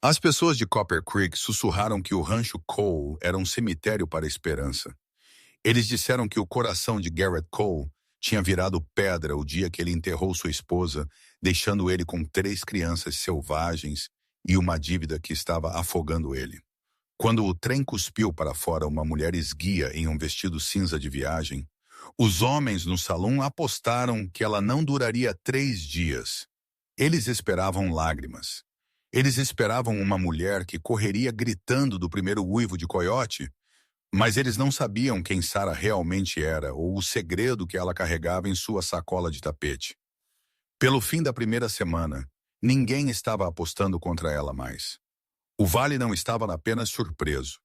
As pessoas de Copper Creek sussurraram que o rancho Cole era um cemitério para a esperança. Eles disseram que o coração de Garrett Cole tinha virado pedra o dia que ele enterrou sua esposa, deixando ele com 3 crianças selvagens e uma dívida que estava afogando ele. Quando o trem cuspiu para fora uma mulher esguia em um vestido cinza de viagem, os homens no salão apostaram que ela não duraria 3 dias. Eles esperavam lágrimas. Eles esperavam uma mulher que correria gritando do primeiro uivo de coiote, mas eles não sabiam quem Sarah realmente era ou o segredo que ela carregava em sua sacola de tapete. Pelo fim da primeira semana, ninguém estava apostando contra ela mais. O vale não estava apenas surpreso.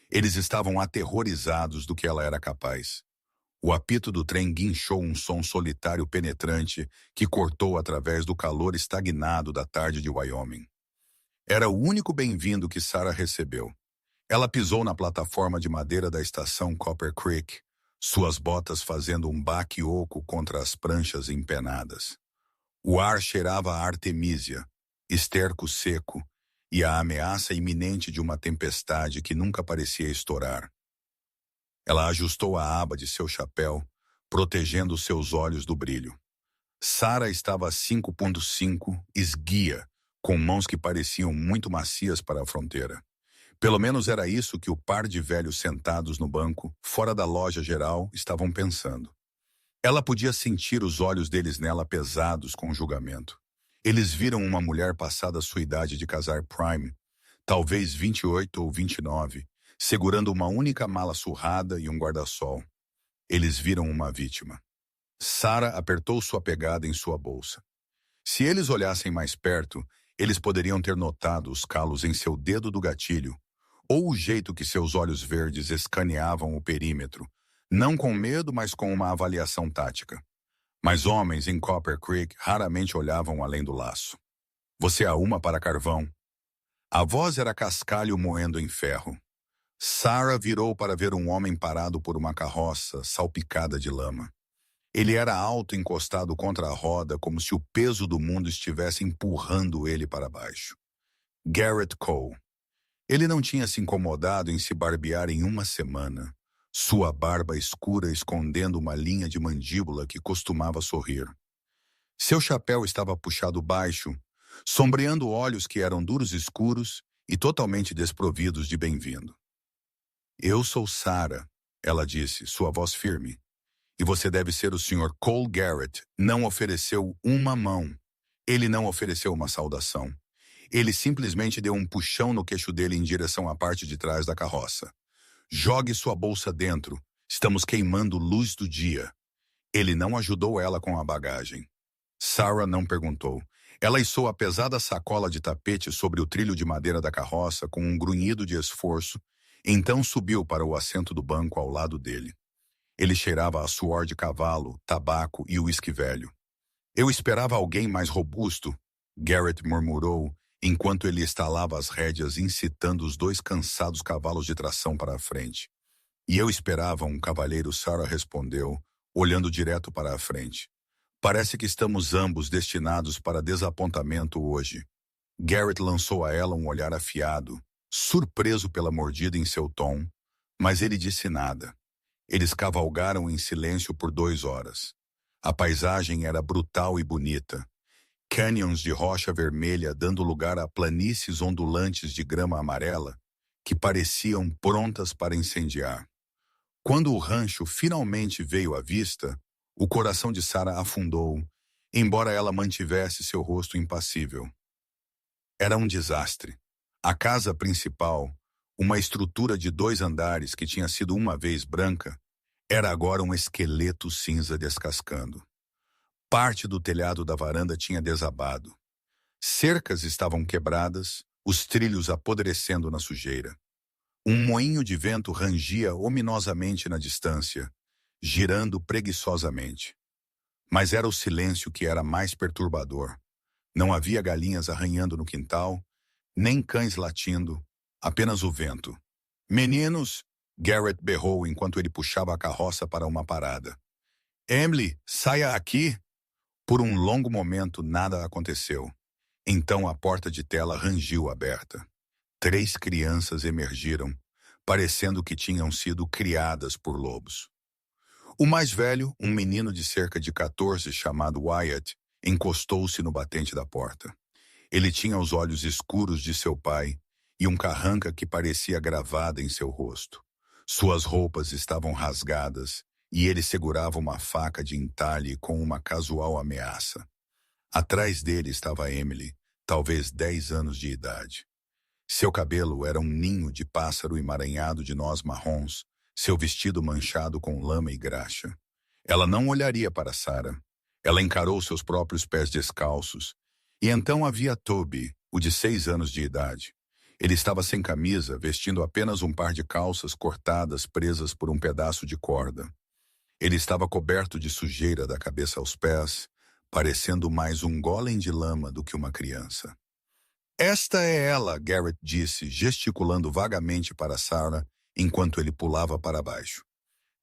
Eles estavam aterrorizados do que ela era capaz. O apito do trem guinchou um som solitário penetrante que cortou através do calor estagnado da tarde de Wyoming. Era o único bem-vindo que Sarah recebeu. Ela pisou na plataforma de madeira da estação Copper Creek, suas botas fazendo um baque oco contra as pranchas empenadas. O ar cheirava a artemísia, esterco seco e a ameaça iminente de uma tempestade que nunca parecia estourar. Ela ajustou a aba de seu chapéu, protegendo seus olhos do brilho. Sarah estava a 5,5, esguia, com mãos que pareciam muito macias para a fronteira. Pelo menos era isso que o par de velhos sentados no banco, fora da loja geral, estavam pensando. Ela podia sentir os olhos deles nela pesados com o julgamento. Eles viram uma mulher passada sua idade de casar prime, talvez 28 ou 29, segurando uma única mala surrada e um guarda-sol. Eles viram uma vítima. Sarah apertou sua pegada em sua bolsa. Se eles olhassem mais perto, eles poderiam ter notado os calos em seu dedo do gatilho, ou o jeito que seus olhos verdes escaneavam o perímetro, não com medo, mas com uma avaliação tática. Mas homens em Copper Creek raramente olhavam além do laço. Você arruma para carvão. A voz era cascalho moendo em ferro. Sarah virou para ver um homem parado por uma carroça salpicada de lama. Ele era alto, encostado contra a roda, como se o peso do mundo estivesse empurrando ele para baixo. Garrett Cole. Ele não tinha se incomodado em se barbear em uma semana, sua barba escura escondendo uma linha de mandíbula que costumava sorrir. Seu chapéu estava puxado baixo, sombreando olhos que eram duros escuros e totalmente desprovidos de bem-vindo. Eu sou Sarah, ela disse, sua voz firme. E você deve ser o Sr. Cole Garrett. Não ofereceu uma mão. Ele não ofereceu uma saudação. Ele simplesmente deu um puxão no queixo dele em direção à parte de trás da carroça. Jogue sua bolsa dentro. Estamos queimando luz do dia. Ele não ajudou ela com a bagagem. Sarah não perguntou. Ela içou a pesada sacola de tapete sobre o trilho de madeira da carroça com um grunhido de esforço, então subiu para o assento do banco ao lado dele. Ele cheirava a suor de cavalo, tabaco e uísque velho. Eu esperava alguém mais robusto, Garrett murmurou, enquanto ele estalava as rédeas incitando os 2 cansados cavalos de tração para a frente. E eu esperava um cavalheiro, Sarah respondeu, olhando direto para a frente. Parece que estamos ambos destinados para desapontamento hoje. Garrett lançou a ela um olhar afiado, surpreso pela mordida em seu tom, mas ele disse nada. Eles cavalgaram em silêncio por 2 horas. A paisagem era brutal e bonita. Canyons de rocha vermelha dando lugar a planícies ondulantes de grama amarela que pareciam prontas para incendiar. Quando o rancho finalmente veio à vista, o coração de Sarah afundou, embora ela mantivesse seu rosto impassível. Era um desastre. A casa principal, uma estrutura de 2 andares que tinha sido uma vez branca, era agora um esqueleto cinza descascando. Parte do telhado da varanda tinha desabado. Cercas estavam quebradas, os trilhos apodrecendo na sujeira. Um moinho de vento rangia ominosamente na distância, girando preguiçosamente. Mas era o silêncio que era mais perturbador. Não havia galinhas arranhando no quintal, nem cães latindo, apenas o vento. Meninos! Garrett berrou enquanto ele puxava a carroça para uma parada. Emily, saia aqui! Por um longo momento nada aconteceu. Então a porta de tela rangiu aberta. 3 crianças emergiram, parecendo que tinham sido criadas por lobos. O mais velho, um menino de cerca de 14 chamado Wyatt, encostou-se no batente da porta. Ele tinha os olhos escuros de seu pai e um carranca que parecia gravada em seu rosto. Suas roupas estavam rasgadas e ele segurava uma faca de entalhe com uma casual ameaça. Atrás dele estava Emily, talvez 10 anos de idade. Seu cabelo era um ninho de pássaro emaranhado de nós marrons, seu vestido manchado com lama e graxa. Ela não olharia para Sarah. Ela encarou seus próprios pés descalços. E então havia Toby, o de 6 anos de idade. Ele estava sem camisa, vestindo apenas um par de calças cortadas presas por um pedaço de corda. Ele estava coberto de sujeira da cabeça aos pés, parecendo mais um golem de lama do que uma criança. Esta é ela, Garrett disse, gesticulando vagamente para Sarah enquanto ele pulava para baixo.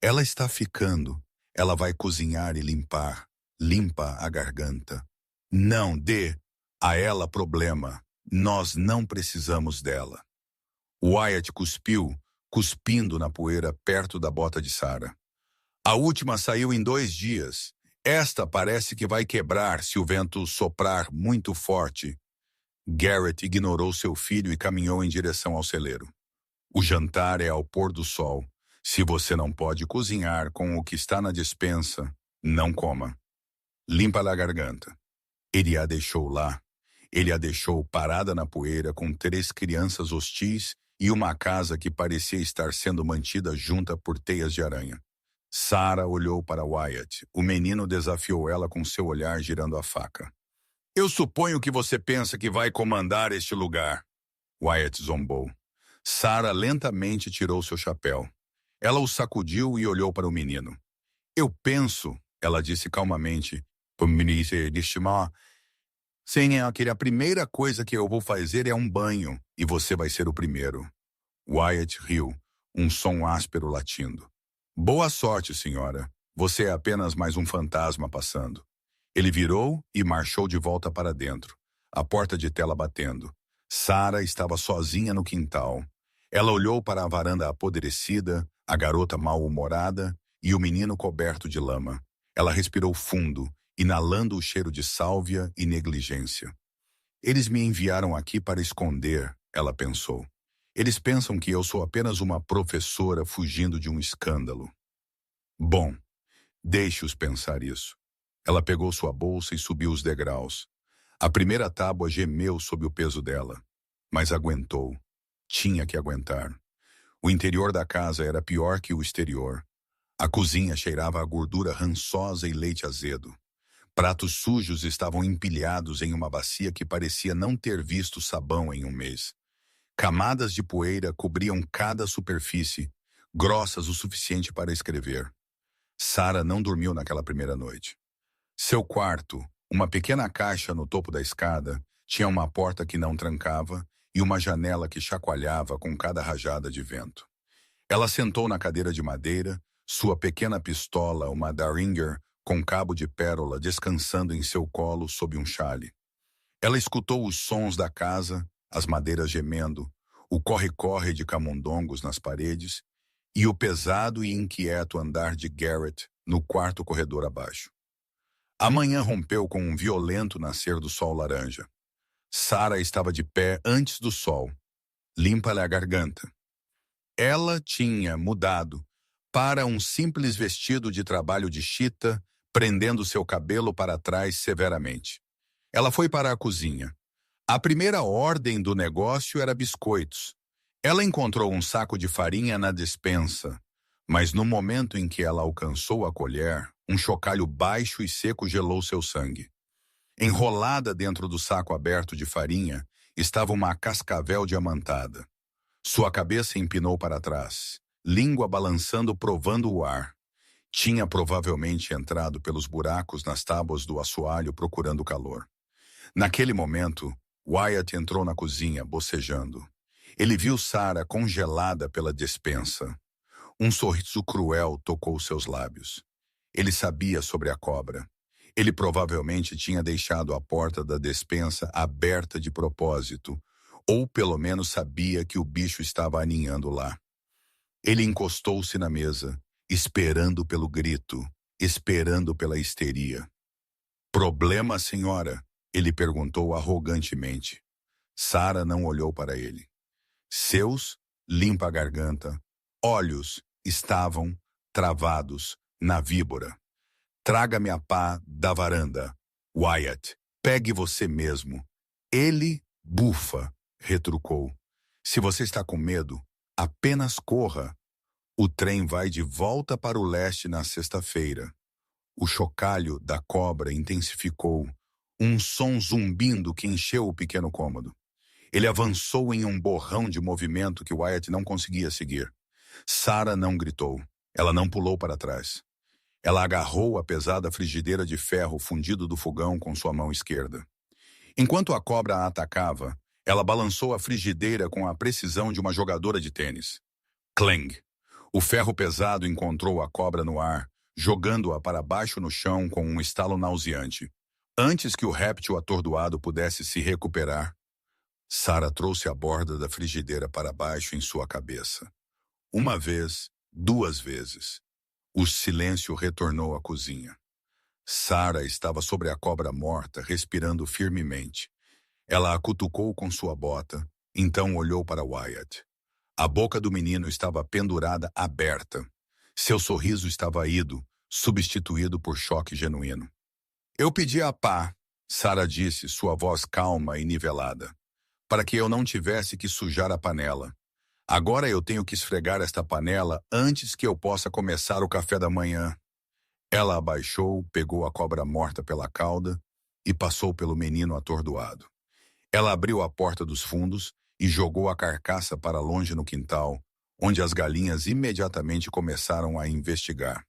Ela está ficando. Ela vai cozinhar e limpar. Limpa a garganta. Não dê a ela problema. Nós não precisamos dela. Wyatt cuspiu, cuspindo na poeira perto da bota de Sarah. A última saiu em 2 dias. Esta parece que vai quebrar se o vento soprar muito forte. Garrett ignorou seu filho e caminhou em direção ao celeiro. O jantar é ao pôr do sol. Se você não pode cozinhar com o que está na despensa, não coma. Limpa-lhe a garganta. Ele a deixou lá. Ele a deixou parada na poeira com 3 crianças hostis e uma casa que parecia estar sendo mantida junta por teias de aranha. Sarah olhou para Wyatt. O menino desafiou ela com seu olhar girando a faca. Eu suponho que você pensa que vai comandar este lugar. Wyatt zombou. Sarah lentamente tirou seu chapéu. Ela o sacudiu e olhou para o menino. Eu penso, ela disse calmamente, sim, a primeira coisa que eu vou fazer é um banho, e você vai ser o primeiro. Wyatt riu, um som áspero latindo. Boa sorte, senhora. Você é apenas mais um fantasma passando. Ele virou e marchou de volta para dentro, a porta de tela batendo. Sarah estava sozinha no quintal. Ela olhou para a varanda apodrecida, a garota mal-humorada e o menino coberto de lama. Ela respirou fundo, inalando o cheiro de sálvia e negligência. Eles me enviaram aqui para esconder, ela pensou. Eles pensam que eu sou apenas uma professora fugindo de um escândalo. Bom, deixe-os pensar isso. Ela pegou sua bolsa e subiu os degraus. A primeira tábua gemeu sob o peso dela, mas aguentou. Tinha que aguentar. O interior da casa era pior que o exterior. A cozinha cheirava a gordura rançosa e leite azedo. Pratos sujos estavam empilhados em uma bacia que parecia não ter visto sabão em um mês. Camadas de poeira cobriam cada superfície, grossas o suficiente para escrever. Sarah não dormiu naquela primeira noite. Seu quarto, uma pequena caixa no topo da escada, tinha uma porta que não trancava e uma janela que chacoalhava com cada rajada de vento. Ela sentou na cadeira de madeira, sua pequena pistola, uma Derringer, com cabo de pérola, descansando em seu colo sob um chale. Ela escutou os sons da casa, as madeiras gemendo, o corre-corre de camundongos nas paredes e o pesado e inquieto andar de Garrett no quarto corredor abaixo. A manhã rompeu com um violento nascer do sol laranja. Sarah estava de pé antes do sol. Limpa-lhe a garganta. Ela tinha mudado para um simples vestido de trabalho de chita, prendendo seu cabelo para trás severamente. Ela foi para a cozinha. A primeira ordem do negócio era biscoitos. Ela encontrou um saco de farinha na despensa, mas no momento em que ela alcançou a colher, um chocalho baixo e seco gelou seu sangue. Enrolada dentro do saco aberto de farinha, estava uma cascavel diamantada. Sua cabeça empinou para trás, língua balançando provando o ar. Tinha provavelmente entrado pelos buracos nas tábuas do assoalho procurando calor. Naquele momento, Wyatt entrou na cozinha, bocejando. Ele viu Sarah congelada pela despensa. Um sorriso cruel tocou seus lábios. Ele sabia sobre a cobra. Ele provavelmente tinha deixado a porta da despensa aberta de propósito, Ou pelo menos sabia que o bicho estava aninhando lá. Ele encostou-se na mesa, esperando pelo grito, esperando pela histeria. Problema, senhora? Ele perguntou arrogantemente. Sarah não olhou para ele. Seus, limpa a garganta, olhos estavam travados na víbora. Traga-me a pá da varanda. Wyatt, pegue você mesmo. Ele bufa, retrucou. Se você está com medo, apenas corra. O trem vai de volta para o leste na sexta-feira. O chocalho da cobra intensificou, um som zumbindo que encheu o pequeno cômodo. Ele avançou em um borrão de movimento que Wyatt não conseguia seguir. Sarah não gritou. Ela não pulou para trás. Ela agarrou a pesada frigideira de ferro fundido do fogão com sua mão esquerda. Enquanto a cobra a atacava, ela balançou a frigideira com a precisão de uma jogadora de tênis. Clang! O ferro pesado encontrou a cobra no ar, jogando-a para baixo no chão com um estalo nauseante. Antes que o réptil atordoado pudesse se recuperar, Sarah trouxe a borda da frigideira para baixo em sua cabeça. Uma vez, duas vezes. O silêncio retornou à cozinha. Sarah estava sobre a cobra morta, respirando firmemente. Ela a cutucou com sua bota, então olhou para Wyatt. A boca do menino estava pendurada aberta. Seu sorriso estava ido, substituído por choque genuíno. Eu pedi a pá, Sarah disse, sua voz calma e nivelada, para que eu não tivesse que sujar a panela. Agora eu tenho que esfregar esta panela antes que eu possa começar o café da manhã. Ela abaixou, pegou a cobra morta pela cauda e passou pelo menino atordoado. Ela abriu a porta dos fundos e jogou a carcaça para longe no quintal, onde as galinhas imediatamente começaram a investigar.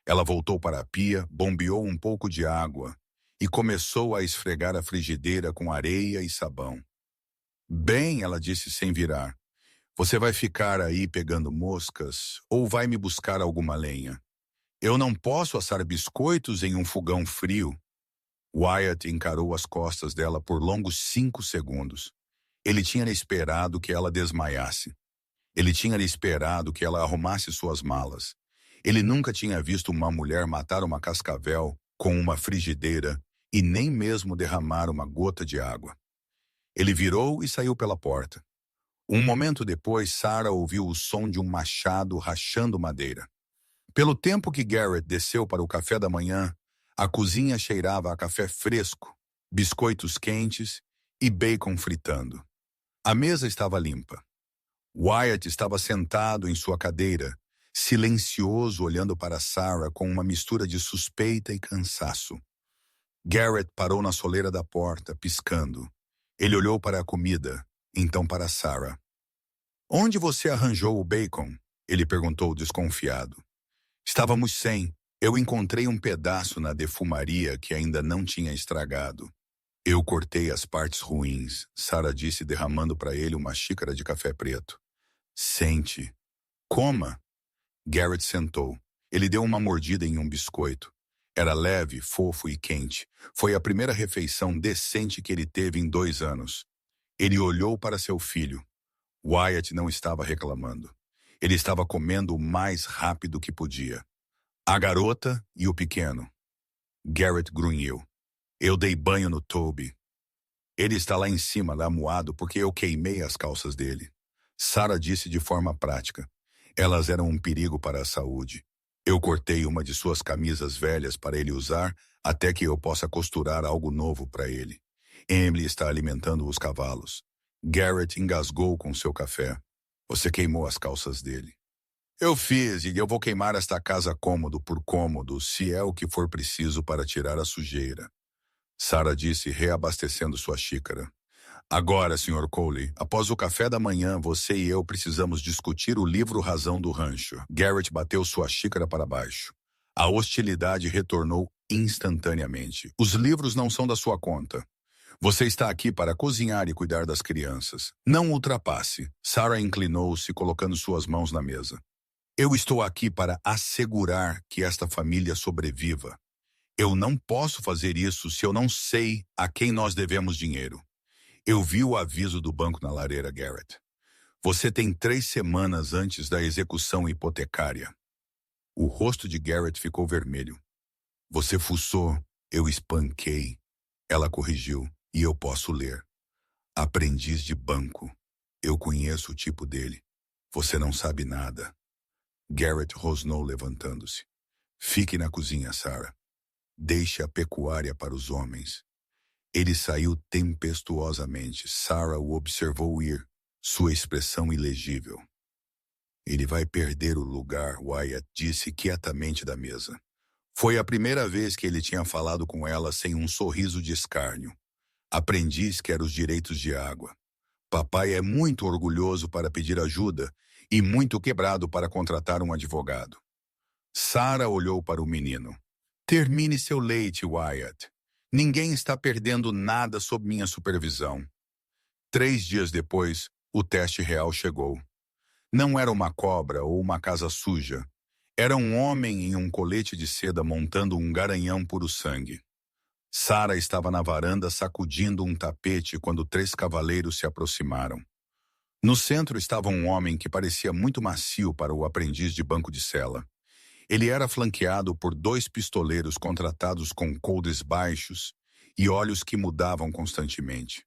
Ela voltou para a pia, bombeou um pouco de água e começou a esfregar a frigideira com areia e sabão. Bem, ela disse sem virar, você vai ficar aí pegando moscas ou vai me buscar alguma lenha? Eu não posso assar biscoitos em um fogão frio. Wyatt encarou as costas dela por longos 5 segundos. Ele tinha esperado que ela desmaiasse. Ele tinha esperado que ela arrumasse suas malas. Ele nunca tinha visto uma mulher matar uma cascavel com uma frigideira e nem mesmo derramar uma gota de água. Ele virou e saiu pela porta. Um momento depois, Sarah ouviu o som de um machado rachando madeira. Pelo tempo que Garrett desceu para o café da manhã, a cozinha cheirava a café fresco, biscoitos quentes e bacon fritando. A mesa estava limpa. Wyatt estava sentado em sua cadeira, silencioso olhando para Sarah com uma mistura de suspeita e cansaço. Garrett parou na soleira da porta, piscando. Ele olhou para a comida, então para Sarah. Onde você arranjou o bacon? Ele perguntou desconfiado. Estávamos sem. Eu encontrei um pedaço na defumaria que ainda não tinha estragado. Eu cortei as partes ruins, Sarah disse derramando para ele uma xícara de café preto. Sente. Coma. Garrett sentou. Ele deu uma mordida em um biscoito. Era leve, fofo e quente. Foi a primeira refeição decente que ele teve em 2 anos. Ele olhou para seu filho. Wyatt não estava reclamando. Ele estava comendo o mais rápido que podia. A garota e o pequeno. Garrett grunhiu. Eu dei banho no Toby. Ele está lá em cima, lamoado, porque eu queimei as calças dele. Sarah disse de forma prática. Elas eram um perigo para a saúde. Eu cortei uma de suas camisas velhas para ele usar até que eu possa costurar algo novo para ele. Emily está alimentando os cavalos. Garrett engasgou com seu café. Você queimou as calças dele. Eu fiz e eu vou queimar esta casa cômodo por cômodo, se é o que for preciso para tirar a sujeira. Sarah disse, reabastecendo sua xícara. Agora, Sr. Coley, após o café da manhã, você e eu precisamos discutir o livro Razão do Rancho. Garrett bateu sua xícara para baixo. A hostilidade retornou instantaneamente. Os livros não são da sua conta. Você está aqui para cozinhar e cuidar das crianças. Não ultrapasse. Sarah inclinou-se, colocando suas mãos na mesa. Eu estou aqui para assegurar que esta família sobreviva. Eu não posso fazer isso se eu não sei a quem nós devemos dinheiro. Eu vi o aviso do banco na lareira, Garrett. Você tem 3 semanas antes da execução hipotecária. O rosto de Garrett ficou vermelho. Você fuçou, eu espanquei. Ela corrigiu, e eu posso ler. Aprendiz de banco. Eu conheço o tipo dele. Você não sabe nada. Garrett rosnou levantando-se. Fique na cozinha, Sarah. Deixe a pecuária para os homens. Ele saiu tempestuosamente. Sarah o observou ir, sua expressão ilegível. Ele vai perder o lugar, Wyatt disse quietamente da mesa. Foi a primeira vez que ele tinha falado com ela sem um sorriso de escárnio. Aprendiz quer os direitos de água. Papai é muito orgulhoso para pedir ajuda e muito quebrado para contratar um advogado. Sarah olhou para o menino. Termine seu leite, Wyatt. Ninguém está perdendo nada sob minha supervisão. 3 dias depois, o teste real chegou. Não era uma cobra ou uma casa suja. Era um homem em um colete de seda montando um garanhão puro sangue. Sarah estava na varanda sacudindo um tapete quando 3 cavaleiros se aproximaram. No centro estava um homem que parecia muito macio para o aprendiz de banco de cela. Ele era flanqueado por 2 pistoleiros contratados com coldres baixos e olhos que mudavam constantemente.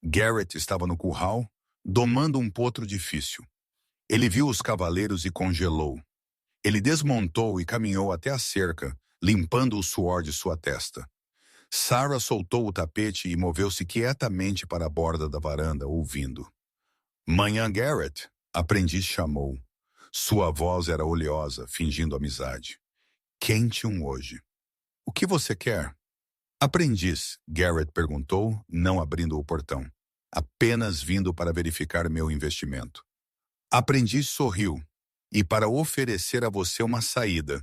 Garrett estava no curral, domando um potro difícil. Ele viu os cavaleiros e congelou. Ele desmontou e caminhou até a cerca, limpando o suor de sua testa. Sarah soltou o tapete e moveu-se quietamente para a borda da varanda, ouvindo. Manhã, Garrett, aprendiz chamou. Sua voz era oleosa, fingindo amizade. Quente hoje. O que você quer? Aprendiz, Garrett perguntou, não abrindo o portão. Apenas vindo para verificar meu investimento. Aprendiz sorriu. E para oferecer a você uma saída.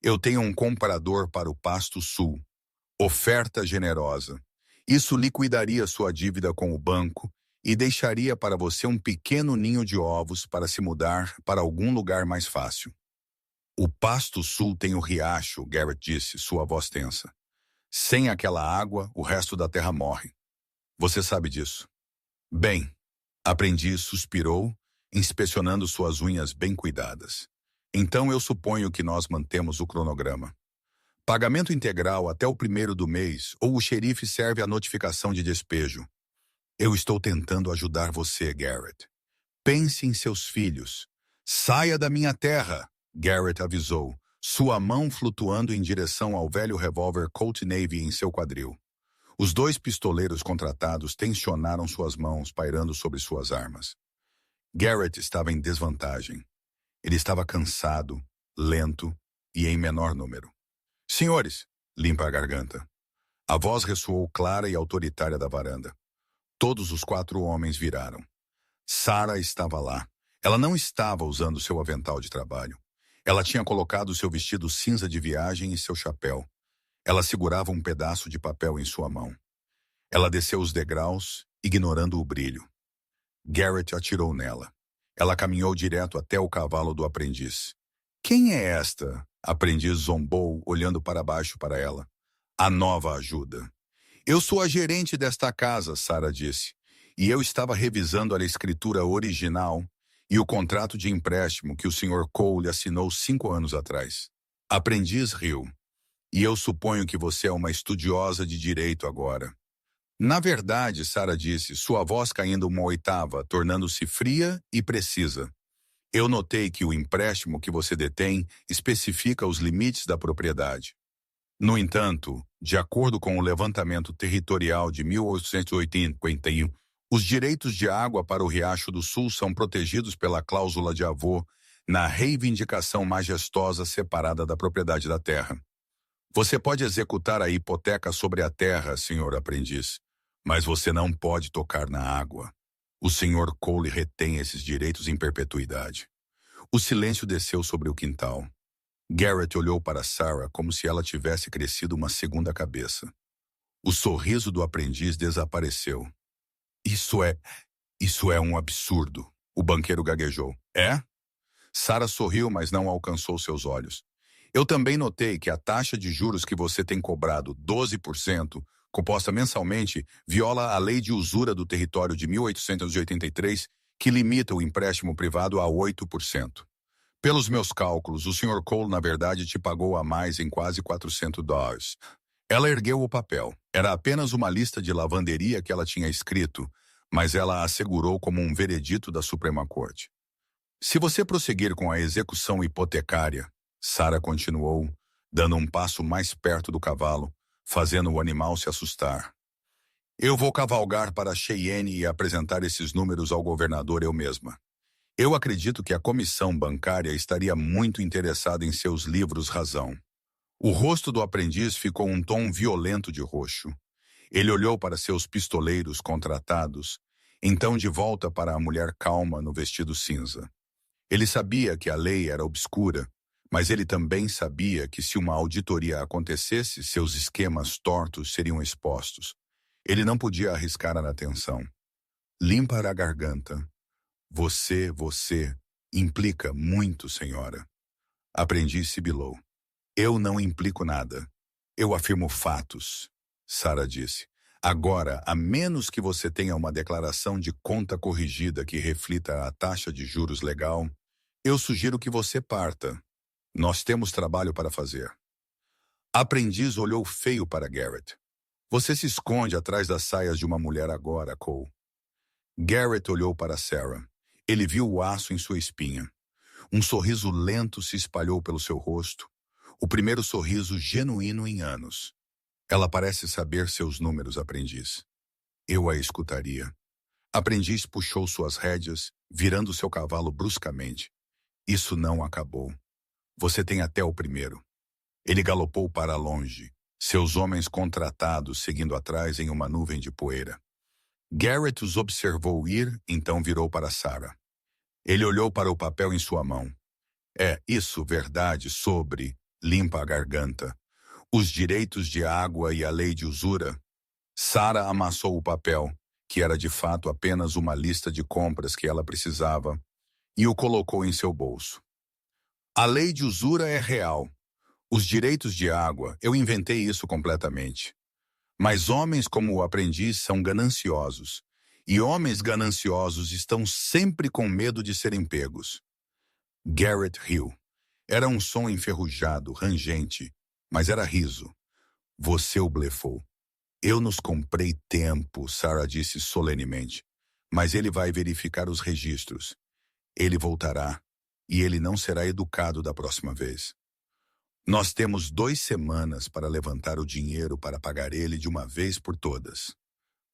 Eu tenho um comprador para o Pasto Sul. Oferta generosa. Isso liquidaria sua dívida com o banco e deixaria para você um pequeno ninho de ovos para se mudar para algum lugar mais fácil. O Pasto Sul tem o riacho, Garrett disse, sua voz tensa. Sem aquela água, o resto da terra morre. Você sabe disso. Bem, aprendiz suspirou, inspecionando suas unhas bem cuidadas. Então eu suponho que nós mantemos o cronograma. Pagamento integral até o 1º do mês, ou o xerife serve a notificação de despejo. Eu estou tentando ajudar você, Garrett. Pense em seus filhos. Saia da minha terra, Garrett avisou, sua mão flutuando em direção ao velho revólver Colt Navy em seu quadril. Os 2 pistoleiros contratados tensionaram suas mãos, pairando sobre suas armas. Garrett estava em desvantagem. Ele estava cansado, lento e em menor número. Senhores, limpa a garganta. A voz ressoou clara e autoritária da varanda. Todos os 4 homens viraram. Sarah estava lá. Ela não estava usando seu avental de trabalho. Ela tinha colocado seu vestido cinza de viagem e seu chapéu. Ela segurava um pedaço de papel em sua mão. Ela desceu os degraus, ignorando o brilho. Garrett atirou nela. Ela caminhou direto até o cavalo do aprendiz. Quem é esta? Aprendiz zombou, olhando para baixo para ela. A nova ajuda. Eu sou a gerente desta casa, Sarah disse. E eu estava revisando a escritura original e o contrato de empréstimo que o Sr. Cole assinou 5 anos atrás. Aprendiz riu. E eu suponho que você é uma estudiosa de direito agora. Na verdade, Sarah disse, sua voz caindo uma oitava, tornando-se fria e precisa. Eu notei que o empréstimo que você detém especifica os limites da propriedade. No entanto, de acordo com o levantamento territorial de 1881, os direitos de água para o Riacho do Sul são protegidos pela cláusula de avô na reivindicação majestosa separada da propriedade da terra. Você pode executar a hipoteca sobre a terra, senhor aprendiz, mas você não pode tocar na água. O Sr. Cole retém esses direitos em perpetuidade. O silêncio desceu sobre o quintal. Garrett olhou para Sarah como se ela tivesse crescido uma segunda cabeça. O sorriso do aprendiz desapareceu. Isso é um absurdo, o banqueiro gaguejou. É? Sarah sorriu, mas não alcançou seus olhos. Eu também notei que a taxa de juros que você tem cobrado, 12%, composta mensalmente, viola a lei de usura do território de 1883, que limita o empréstimo privado a 8%. Pelos meus cálculos, o Sr. Cole, na verdade, te pagou a mais em quase $400. Ela ergueu o papel. Era apenas uma lista de lavanderia que ela tinha escrito, mas ela a assegurou como um veredito da Suprema Corte. Se você prosseguir com a execução hipotecária, Sarah continuou, dando um passo mais perto do cavalo, fazendo o animal se assustar. Eu vou cavalgar para Cheyenne e apresentar esses números ao governador eu mesma. Eu acredito que a comissão bancária estaria muito interessada em seus livros razão. O rosto do aprendiz ficou um tom violento de roxo. Ele olhou para seus pistoleiros contratados, então de volta para a mulher calma no vestido cinza. Ele sabia que a lei era obscura, mas ele também sabia que se uma auditoria acontecesse, seus esquemas tortos seriam expostos. Ele não podia arriscar a atenção. Limpar a garganta. Você implica muito, senhora. Aprendiz sibilou. Eu não implico nada. Eu afirmo fatos, Sarah disse. Agora, a menos que você tenha uma declaração de conta corrigida que reflita a taxa de juros legal, eu sugiro que você parta. Nós temos trabalho para fazer. Aprendiz olhou feio para Garrett. Você se esconde atrás das saias de uma mulher agora, Cole. Garrett olhou para Sarah. Ele viu o aço em sua espinha. Um sorriso lento se espalhou pelo seu rosto. O primeiro sorriso genuíno em anos. Ela parece saber seus números, aprendiz. Eu a escutaria. Aprendiz puxou suas rédeas, virando seu cavalo bruscamente. Isso não acabou. Você tem até o primeiro. Ele galopou para longe, seus homens contratados seguindo atrás em uma nuvem de poeira. Garrett os observou ir, então virou para Sarah. Ele olhou para o papel em sua mão. É isso verdade sobre, limpa a garganta, os direitos de água e a lei de usura? Sarah amassou o papel, que era de fato apenas uma lista de compras que ela precisava, e o colocou em seu bolso. A lei de usura é real. Os direitos de água, eu inventei isso completamente. Mas homens como o aprendiz são gananciosos, e homens gananciosos estão sempre com medo de serem pegos. Garrett riu. Era um som enferrujado, rangente, mas era riso. Você o blefou. Eu nos comprei tempo, Sarah disse solenemente, mas ele vai verificar os registros. Ele voltará, e ele não será educado da próxima vez. Nós temos 2 semanas para levantar o dinheiro para pagar ele de uma vez por todas.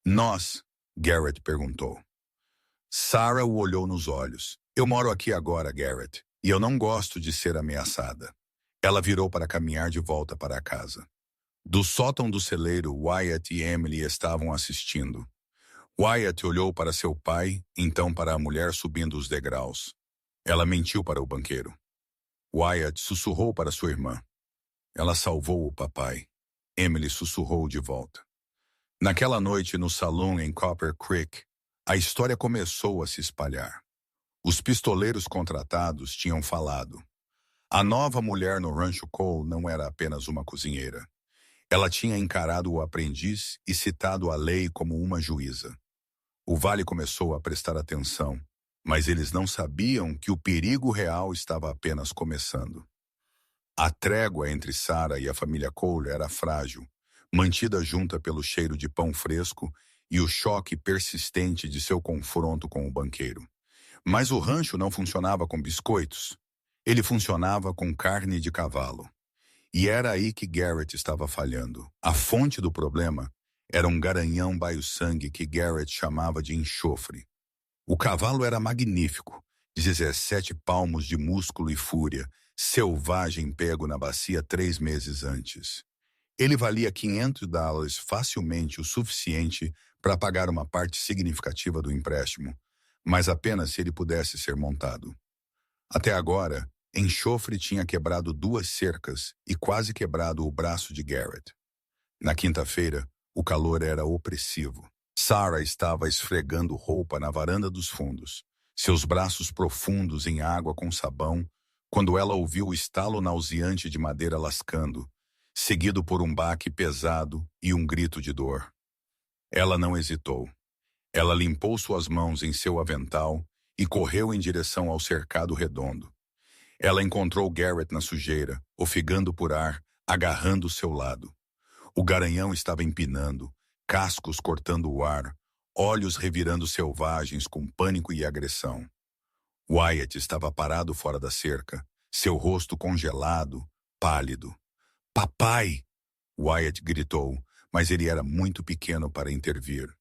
Nós? Garrett perguntou. Sarah o olhou nos olhos. Eu moro aqui agora, Garrett, e eu não gosto de ser ameaçada. Ela virou para caminhar de volta para a casa. Do sótão do celeiro, Wyatt e Emily estavam assistindo. Wyatt olhou para seu pai, então para a mulher subindo os degraus. Ela mentiu para o banqueiro. Wyatt sussurrou para sua irmã. Ela salvou o papai. Emily sussurrou de volta. Naquela noite no salão em Copper Creek, a história começou a se espalhar. Os pistoleiros contratados tinham falado. A nova mulher no Rancho Cole não era apenas uma cozinheira. Ela tinha encarado o aprendiz e citado a lei como uma juíza. O vale começou a prestar atenção, mas eles não sabiam que o perigo real estava apenas começando. A trégua entre Sarah e a família Cole era frágil, mantida junta pelo cheiro de pão fresco e o choque persistente de seu confronto com o banqueiro. Mas o rancho não funcionava com biscoitos. Ele funcionava com carne de cavalo. E era aí que Garrett estava falhando. A fonte do problema era um garanhão baio-sangue que Garrett chamava de enxofre. O cavalo era magnífico, 17 palmos de músculo e fúria, selvagem pego na bacia 3 meses antes. Ele valia $500 facilmente, o suficiente para pagar uma parte significativa do empréstimo, mas apenas se ele pudesse ser montado. Até agora, enxofre tinha quebrado 2 cercas e quase quebrado o braço de Garrett. Na quinta-feira, o calor era opressivo. Sarah estava esfregando roupa na varanda dos fundos, seus braços profundos em água com sabão, quando ela ouviu o estalo nauseante de madeira lascando. seguido por um baque pesado e um grito de dor. Ela não hesitou. Ela limpou suas mãos em seu avental e correu em direção ao cercado redondo. Ela encontrou Garrett na sujeira, ofegando por ar, agarrando seu lado. O garanhão estava empinando, cascos cortando o ar, olhos revirando selvagens com pânico e agressão. Wyatt estava parado fora da cerca, seu rosto congelado, pálido. "Papai!" Wyatt gritou, mas ele era muito pequeno para intervir.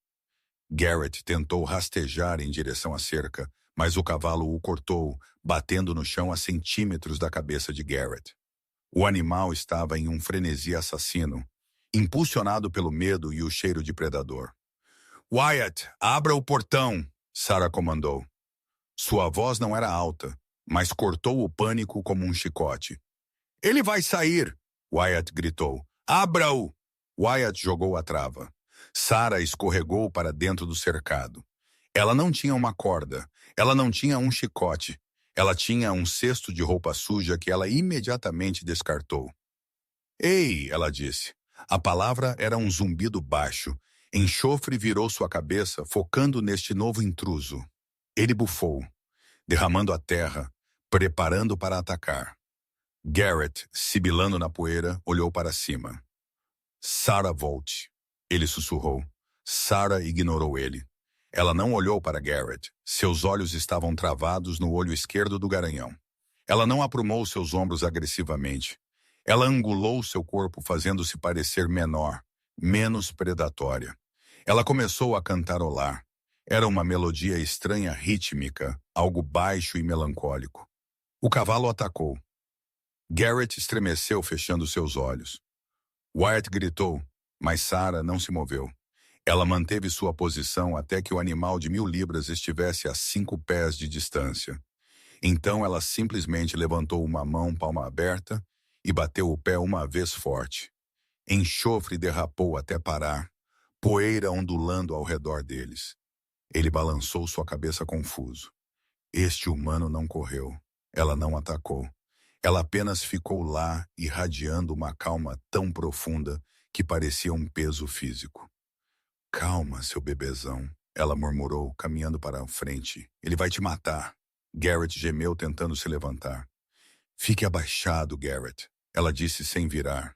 Garrett tentou rastejar em direção à cerca, mas o cavalo o cortou, batendo no chão a centímetros da cabeça de Garrett. O animal estava em um frenesi assassino, impulsionado pelo medo e o cheiro de predador. "Wyatt, abra o portão!" Sarah comandou. Sua voz não era alta, mas cortou o pânico como um chicote. "Ele vai sair!" Wyatt gritou. "Abra-o!" Wyatt jogou a trava. Sarah escorregou para dentro do cercado. Ela não tinha uma corda, ela não tinha um chicote. Ela tinha um cesto de roupa suja que ela imediatamente descartou. "Ei!" ela disse. A palavra era um zumbido baixo. Enxofre virou sua cabeça, focando neste novo intruso. Ele bufou, derramando a terra, preparando para atacar. Garrett, sibilando na poeira, olhou para cima. "Sarah, volte!" Ele sussurrou. Sarah ignorou ele. Ela não olhou para Garrett. Seus olhos estavam travados no olho esquerdo do garanhão. Ela não aprumou seus ombros agressivamente. Ela angulou seu corpo, fazendo-se parecer menor, menos predatória. Ela começou a cantarolar. Era uma melodia estranha, rítmica, algo baixo e melancólico. O cavalo atacou. Garrett estremeceu, fechando seus olhos. Wyatt gritou, mas Sarah não se moveu. Ela manteve sua posição até que o animal de 1000 libras estivesse a 5 pés de distância. Então ela simplesmente levantou uma mão palma aberta e bateu o pé uma vez forte. Enxofre derrapou até parar, poeira ondulando ao redor deles. Ele balançou sua cabeça confuso. Este humano não correu. Ela não atacou. Ela apenas ficou lá, irradiando uma calma tão profunda que parecia um peso físico. "Calma, seu bebezão", ela murmurou, caminhando para a frente. "Ele vai te matar." Garrett gemeu, tentando se levantar. "Fique abaixado, Garrett", ela disse sem virar.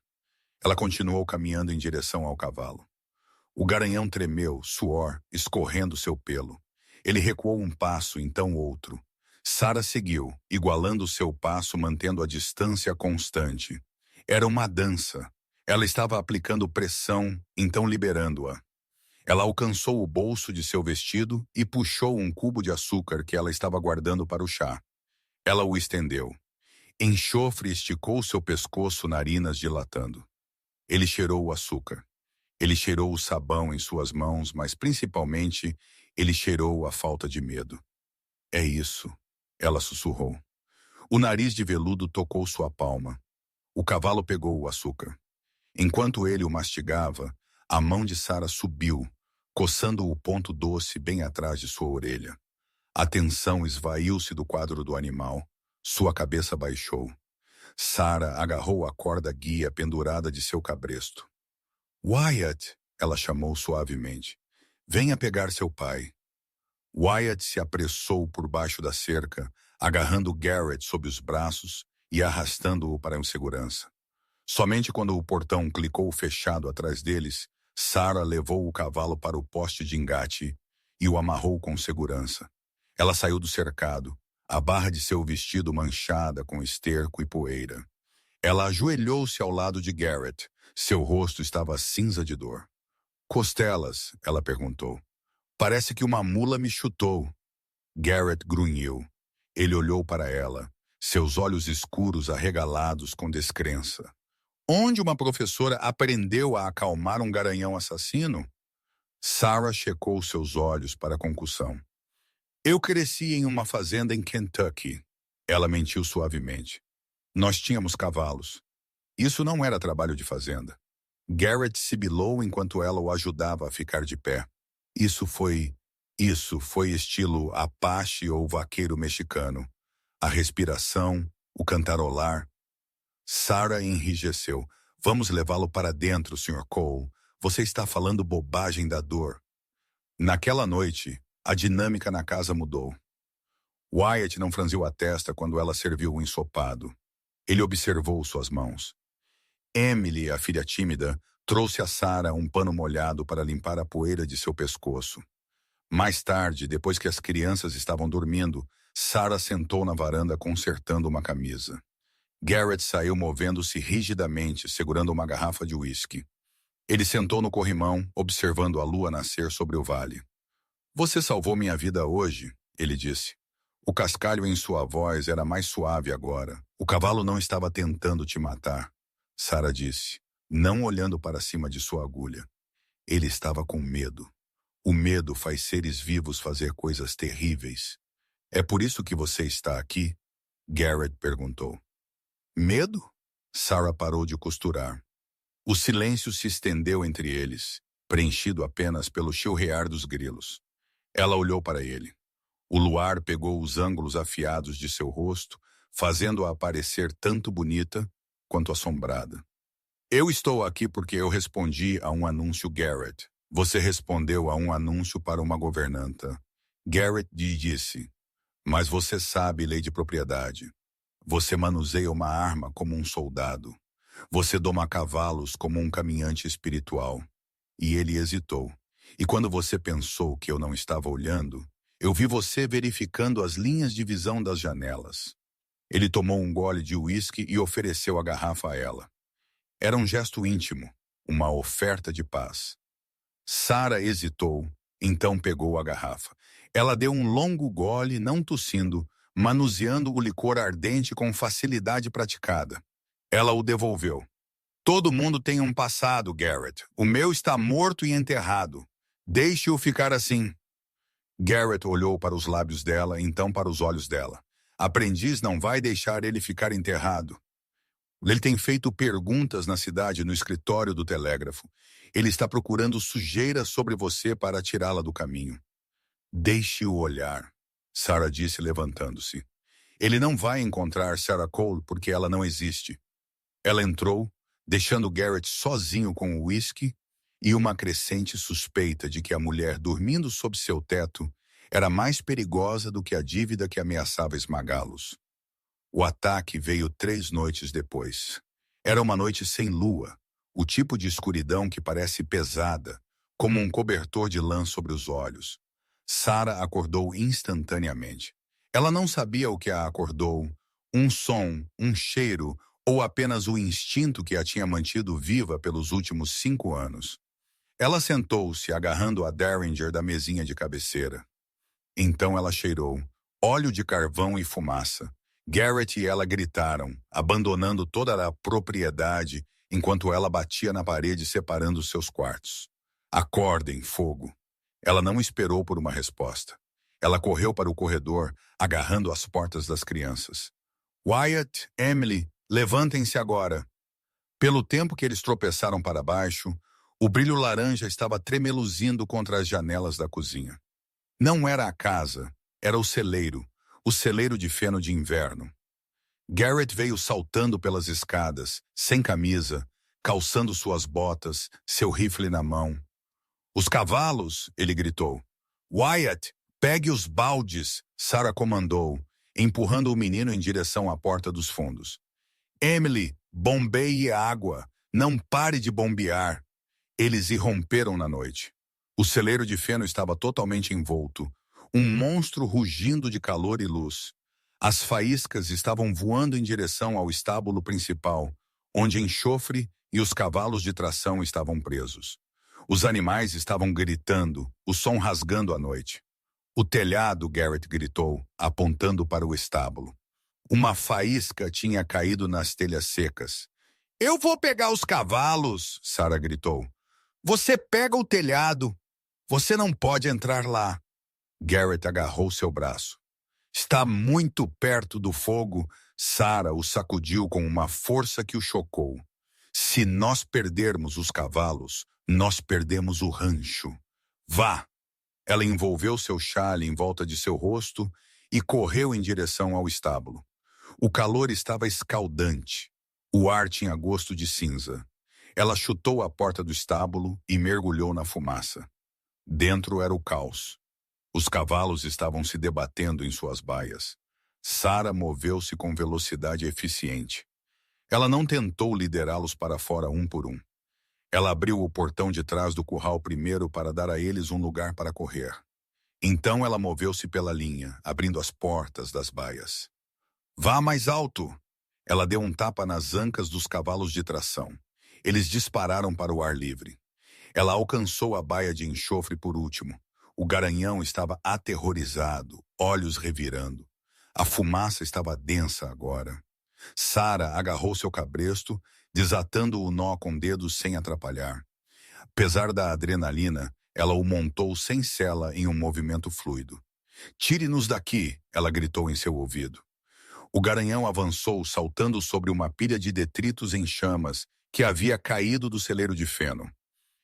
Ela continuou caminhando em direção ao cavalo. O garanhão tremeu, suor, escorrendo seu pelo. Ele recuou um passo, então outro. Sarah seguiu, igualando seu passo, mantendo a distância constante. Era uma dança. Ela estava aplicando pressão, então liberando-a. Ela alcançou o bolso de seu vestido e puxou um cubo de açúcar que ela estava guardando para o chá. Ela o estendeu. Enxofre esticou seu pescoço, narinas dilatando. Ele cheirou o açúcar. Ele cheirou o sabão em suas mãos, mas principalmente ele cheirou a falta de medo. "É isso", ela sussurrou. O nariz de veludo tocou sua palma. O cavalo pegou o açúcar. Enquanto ele o mastigava, a mão de Sarah subiu, coçando o ponto doce bem atrás de sua orelha. A tensão esvaiu-se do quadro do animal. Sua cabeça baixou. Sarah agarrou a corda guia pendurada de seu cabresto. "Wyatt", ela chamou suavemente. "Venha pegar seu pai." Wyatt se apressou por baixo da cerca, agarrando Garrett sob os braços e arrastando-o para a segurança. Somente quando o portão clicou fechado atrás deles, Sarah levou o cavalo para o poste de engate e o amarrou com segurança. Ela saiu do cercado, a barra de seu vestido manchada com esterco e poeira. Ela ajoelhou-se ao lado de Garrett. Seu rosto estava cinza de dor. "Costelas?", ela perguntou. "Parece que uma mula me chutou." Garrett grunhiu. Ele olhou para ela, seus olhos escuros arregalados com descrença. "Onde uma professora aprendeu a acalmar um garanhão assassino?" Sarah checou seus olhos para a concussão. "Eu cresci em uma fazenda em Kentucky." Ela mentiu suavemente. "Nós tínhamos cavalos. Isso não era trabalho de fazenda." Garrett sibilou enquanto ela o ajudava a ficar de pé. Isso foi estilo Apache ou vaqueiro mexicano. A respiração, o cantarolar. Sarah enrijeceu. Vamos levá-lo para dentro, Sr. Cole. Você está falando bobagem da dor. Naquela noite, a dinâmica na casa mudou. Wyatt não franziu a testa quando ela serviu o ensopado. Ele observou suas mãos. Emily, a filha tímida, trouxe a Sarah um pano molhado para limpar a poeira de seu pescoço. Mais tarde, depois que as crianças estavam dormindo, Sarah sentou na varanda consertando uma camisa. Garrett saiu movendo-se rigidamente, segurando uma garrafa de uísque. Ele sentou no corrimão, observando a lua nascer sobre o vale. Você salvou minha vida hoje, ele disse. O cascalho em sua voz era mais suave agora. O cavalo não estava tentando te matar. Sarah disse, não olhando para cima de sua agulha. Ele estava com medo. O medo faz seres vivos fazer coisas terríveis. É por isso que você está aqui? Garrett perguntou. Medo? Sarah parou de costurar. O silêncio se estendeu entre eles, preenchido apenas pelo chilrear dos grilos. Ela olhou para ele. O luar pegou os ângulos afiados de seu rosto, fazendo-a parecer tanto bonita quanto assombrada. Eu estou aqui porque eu respondi a um anúncio, Garrett. Você respondeu a um anúncio para uma governanta. Garrett disse, mas você sabe lei de propriedade. Você manuseia uma arma como um soldado. Você doma cavalos como um caminhante espiritual. E ele hesitou. E quando você pensou que eu não estava olhando, eu vi você verificando as linhas de visão das janelas. Ele tomou um gole de uísque e ofereceu a garrafa a ela. Era um gesto íntimo, uma oferta de paz. Sarah hesitou, então pegou a garrafa. Ela deu um longo gole, não tossindo, manuseando o licor ardente com facilidade praticada. Ela o devolveu. Todo mundo tem um passado, Garrett. O meu está morto e enterrado. Deixe-o ficar assim. Garrett olhou para os lábios dela, então para os olhos dela. Aprendiz não vai deixar ele ficar enterrado. Ele tem feito perguntas na cidade, no escritório do telégrafo. Ele está procurando sujeira sobre você para tirá-la do caminho. Deixe-o olhar, Sarah disse levantando-se. Ele não vai encontrar Sarah Cole porque ela não existe. Ela entrou, deixando Garrett sozinho com o uísque e uma crescente suspeita de que a mulher dormindo sob seu teto era mais perigosa do que a dívida que ameaçava esmagá-los. O ataque veio 3 noites depois. Era uma noite sem lua, o tipo de escuridão que parece pesada, como um cobertor de lã sobre os olhos. Sarah acordou instantaneamente. Ela não sabia o que a acordou, um som, um cheiro ou apenas o instinto que a tinha mantido viva pelos últimos 5 anos. Ela sentou-se, agarrando a Derringer da mesinha de cabeceira. Então ela cheirou, óleo de carvão e fumaça. Garrett e ela gritaram, abandonando toda a propriedade enquanto ela batia na parede separando seus quartos. Acordem, fogo. Ela não esperou por uma resposta. Ela correu para o corredor, agarrando as portas das crianças. Wyatt, Emily, levantem-se agora. Pelo tempo que eles tropeçaram para baixo, o brilho laranja estava tremeluzindo contra as janelas da cozinha. Não era a casa, era o celeiro de feno de inverno. Garrett veio saltando pelas escadas, sem camisa, calçando suas botas, seu rifle na mão. Os cavalos, ele gritou. Wyatt, pegue os baldes, Sarah comandou, empurrando o menino em direção à porta dos fundos. Emily, bombeie a água, não pare de bombear. Eles irromperam na noite. O celeiro de feno estava totalmente envolto, um monstro rugindo de calor e luz. As faíscas estavam voando em direção ao estábulo principal, onde enxofre e os cavalos de tração estavam presos. Os animais estavam gritando, o som rasgando a noite. O telhado, Garrett gritou, apontando para o estábulo. Uma faísca tinha caído nas telhas secas. Eu vou pegar os cavalos, Sarah gritou. Você pega o telhado. Você não pode entrar lá. Garrett agarrou seu braço. Está muito perto do fogo, Sarah o sacudiu com uma força que o chocou. Se nós perdermos os cavalos, nós perdemos o rancho. Vá! Ela envolveu seu chale em volta de seu rosto e correu em direção ao estábulo. O calor estava escaldante. O ar tinha gosto de cinza. Ela chutou a porta do estábulo e mergulhou na fumaça. Dentro era o caos. Os cavalos estavam se debatendo em suas baias. Sarah moveu-se com velocidade eficiente. Ela não tentou liderá-los para fora um por um. Ela abriu o portão de trás do curral primeiro para dar a eles um lugar para correr. Então ela moveu-se pela linha, abrindo as portas das baias. Vá mais alto! Ela deu um tapa nas ancas dos cavalos de tração. Eles dispararam para o ar livre. Ela alcançou a baia de enxofre por último. O garanhão estava aterrorizado, olhos revirando. A fumaça estava densa agora. Sarah agarrou seu cabresto, desatando o nó com dedos sem atrapalhar. Apesar da adrenalina, ela o montou sem sela em um movimento fluido. Tire-nos daqui, ela gritou em seu ouvido. O garanhão avançou, saltando sobre uma pilha de detritos em chamas que havia caído do celeiro de feno.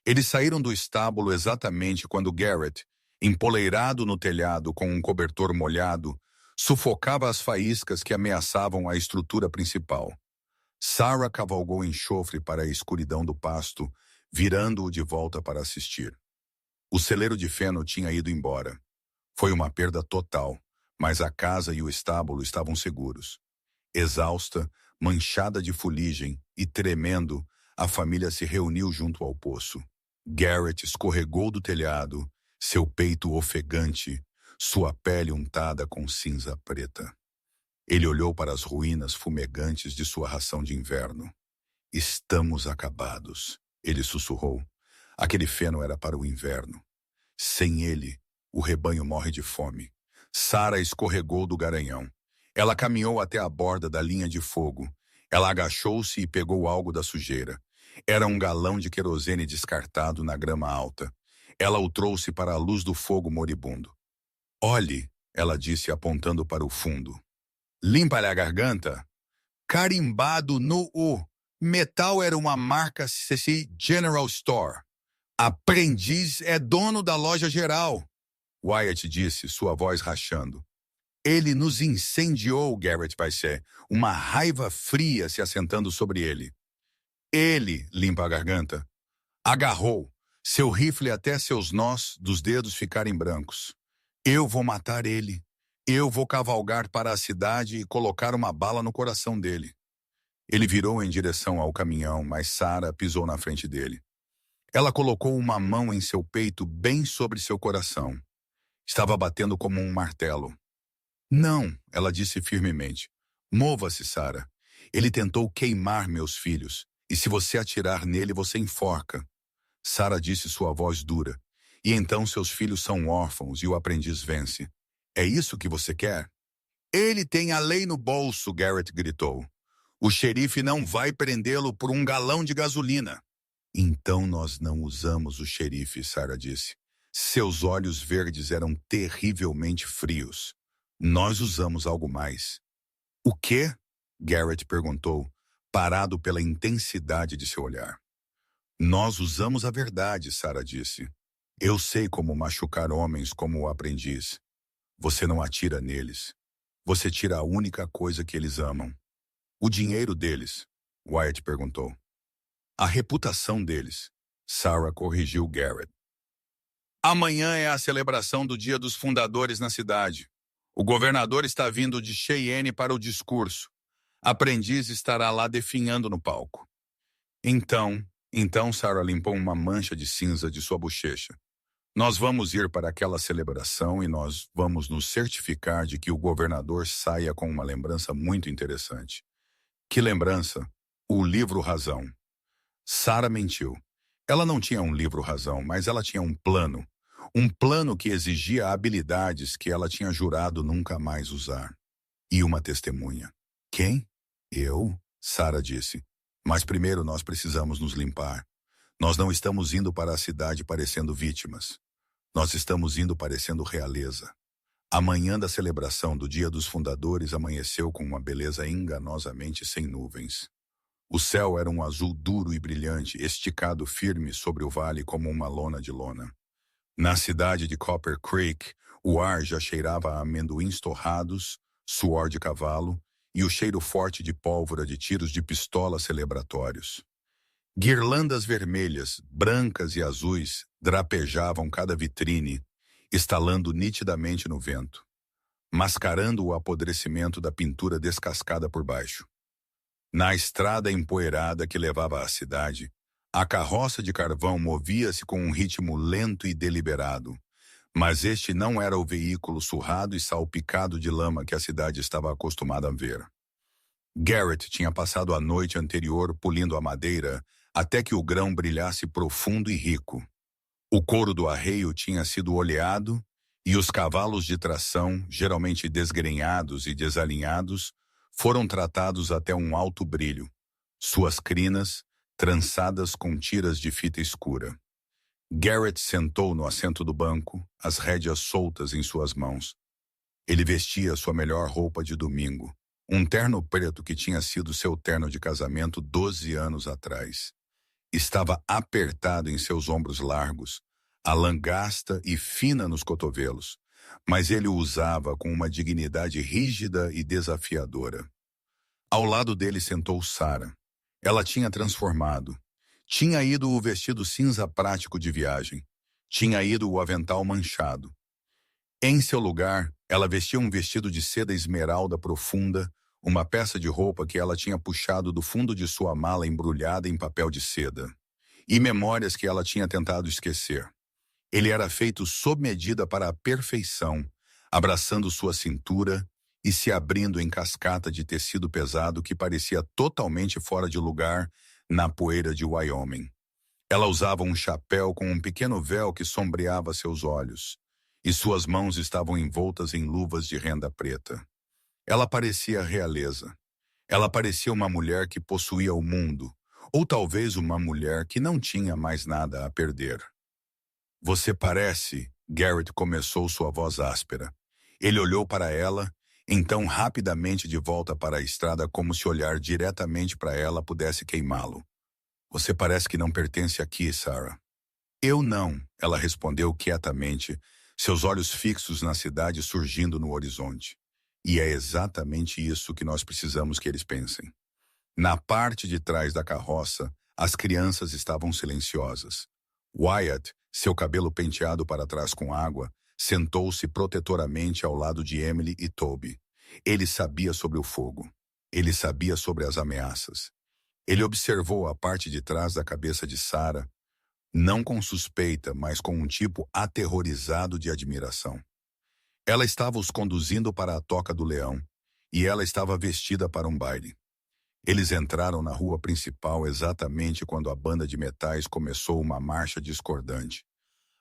Eles saíram do estábulo exatamente quando Garrett, empoleirado no telhado com um cobertor molhado, sufocava as faíscas que ameaçavam a estrutura principal. Sarah cavalgou enxofre para a escuridão do pasto, virando-o de volta para assistir. O celeiro de feno tinha ido embora. Foi uma perda total, mas a casa e o estábulo estavam seguros. Exausta, manchada de fuligem e tremendo, a família se reuniu junto ao poço. Garrett escorregou do telhado, seu peito ofegante, sua pele untada com cinza preta. Ele olhou para as ruínas fumegantes de sua ração de inverno. Estamos acabados, ele sussurrou. Aquele feno era para o inverno. Sem ele, o rebanho morre de fome. Sarah escorregou do garanhão. Ela caminhou até a borda da linha de fogo. Ela agachou-se e pegou algo da sujeira. Era um galão de querosene descartado na grama alta. Ela o trouxe para a luz do fogo moribundo. Olhe, ela disse apontando para o fundo. Limpa-lhe a garganta. Carimbado no O. Metal era uma marca CC General Store. Aprendiz é dono da loja geral. Wyatt disse, sua voz rachando. Ele nos incendiou, Garrett vai ser. Uma raiva fria se assentando sobre ele. Ele, limpa a garganta, agarrou, seu rifle até seus nós dos dedos ficarem brancos. Eu vou matar ele. Eu vou cavalgar para a cidade e colocar uma bala no coração dele. Ele virou em direção ao caminhão, mas Sarah pisou na frente dele. Ela colocou uma mão em seu peito bem sobre seu coração. Estava batendo como um martelo. Não, ela disse firmemente. Mova-se, Sarah. Ele tentou queimar meus filhos, e se você atirar nele, você enforca. Sarah disse sua voz dura. E então seus filhos são órfãos e o aprendiz vence. É isso que você quer? Ele tem a lei no bolso, Garrett gritou. O xerife não vai prendê-lo por um galão de gasolina. Então nós não usamos o xerife, Sarah disse. Seus olhos verdes eram terrivelmente frios. Nós usamos algo mais. O quê? Garrett perguntou, parado pela intensidade de seu olhar. Nós usamos a verdade, Sarah disse. Eu sei como machucar homens como o aprendiz. Você não atira neles. Você tira a única coisa que eles amam. O dinheiro deles, Wyatt perguntou. A reputação deles, Sarah corrigiu Garrett. Amanhã é a celebração do Dia dos Fundadores na cidade. O governador está vindo de Cheyenne para o discurso. Aprendiz estará lá definhando no palco. Então Sarah limpou uma mancha de cinza de sua bochecha. Nós vamos ir para aquela celebração e nós vamos nos certificar de que o governador saia com uma lembrança muito interessante. Que lembrança? O livro Razão. Sarah mentiu. Ela não tinha um livro Razão, mas ela tinha um plano. Um plano que exigia habilidades que ela tinha jurado nunca mais usar. E uma testemunha. Quem? Eu? Sarah disse. Mas primeiro nós precisamos nos limpar. Nós não estamos indo para a cidade parecendo vítimas. Nós estamos indo parecendo realeza. A manhã da celebração do Dia dos Fundadores amanheceu com uma beleza enganosamente sem nuvens. O céu era um azul duro e brilhante, esticado firme sobre o vale como uma lona de lona. Na cidade de Copper Creek, o ar já cheirava a amendoins torrados, suor de cavalo e o cheiro forte de pólvora de tiros de pistola celebratórios. Guirlandas vermelhas, brancas e azuis drapejavam cada vitrine, estalando nitidamente no vento, mascarando o apodrecimento da pintura descascada por baixo. Na estrada empoeirada que levava à cidade, a carroça de carvão movia-se com um ritmo lento e deliberado, mas este não era o veículo surrado e salpicado de lama que a cidade estava acostumada a ver. Garrett tinha passado a noite anterior polindo a madeira até que o grão brilhasse profundo e rico. O couro do arreio tinha sido oleado e os cavalos de tração, geralmente desgrenhados e desalinhados, foram tratados até um alto brilho, suas crinas trançadas com tiras de fita escura. Garrett sentou no assento do banco, as rédeas soltas em suas mãos. Ele vestia sua melhor roupa de domingo, um terno preto que tinha sido seu terno de casamento 12 anos atrás. Estava apertado em seus ombros largos, a lã gasta e fina nos cotovelos, mas ele o usava com uma dignidade rígida e desafiadora. Ao lado dele sentou Sarah. Ela tinha transformado. Tinha ido o vestido cinza prático de viagem. Tinha ido o avental manchado. Em seu lugar, ela vestia um vestido de seda esmeralda profunda, uma peça de roupa que ela tinha puxado do fundo de sua mala embrulhada em papel de seda. E memórias que ela tinha tentado esquecer. Ele era feito sob medida para a perfeição, abraçando sua cintura e se abrindo em cascata de tecido pesado que parecia totalmente fora de lugar na poeira de Wyoming. Ela usava um chapéu com um pequeno véu que sombreava seus olhos, e suas mãos estavam envoltas em luvas de renda preta. Ela parecia realeza. Ela parecia uma mulher que possuía o mundo, ou talvez uma mulher que não tinha mais nada a perder. Você parece, Garrett começou sua voz áspera. Ele olhou para ela, então rapidamente de volta para a estrada como se olhar diretamente para ela pudesse queimá-lo. Você parece que não pertence aqui, Sarah. Eu não, ela respondeu quietamente, seus olhos fixos na cidade surgindo no horizonte. E é exatamente isso que nós precisamos que eles pensem. Na parte de trás da carroça, as crianças estavam silenciosas. Wyatt, seu cabelo penteado para trás com água, sentou-se protetoramente ao lado de Emily e Toby. Ele sabia sobre o fogo. Ele sabia sobre as ameaças. Ele observou a parte de trás da cabeça de Sarah, não com suspeita, mas com um tipo aterrorizado de admiração. Ela estava os conduzindo para a Toca do Leão, e ela estava vestida para um baile. Eles entraram na rua principal exatamente quando a banda de metais começou uma marcha discordante.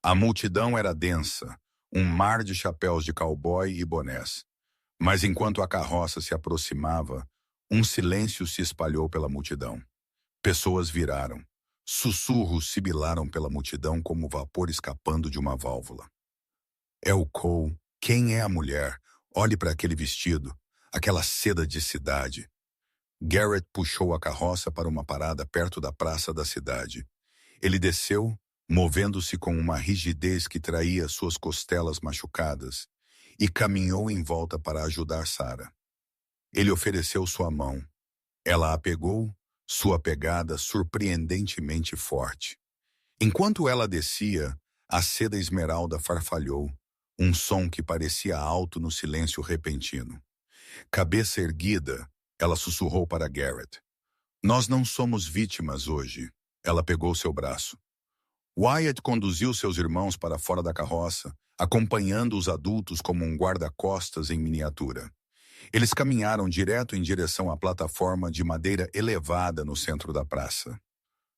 A multidão era densa, um mar de chapéus de cowboy e bonés. Mas enquanto a carroça se aproximava, um silêncio se espalhou pela multidão. Pessoas viraram. Sussurros sibilaram pela multidão como vapor escapando de uma válvula. É o Cole. Quem é a mulher? Olhe para aquele vestido, aquela seda de cidade. Garrett puxou a carroça para uma parada perto da praça da cidade. Ele desceu, movendo-se com uma rigidez que traía suas costelas machucadas, e caminhou em volta para ajudar Sarah. Ele ofereceu sua mão. Ela a pegou, sua pegada surpreendentemente forte. Enquanto ela descia, a seda esmeralda farfalhou, um som que parecia alto no silêncio repentino. Cabeça erguida, ela sussurrou para Garrett. Nós não somos vítimas hoje. Ela pegou seu braço. Wyatt conduziu seus irmãos para fora da carroça, acompanhando os adultos como um guarda-costas em miniatura. Eles caminharam direto em direção à plataforma de madeira elevada no centro da praça.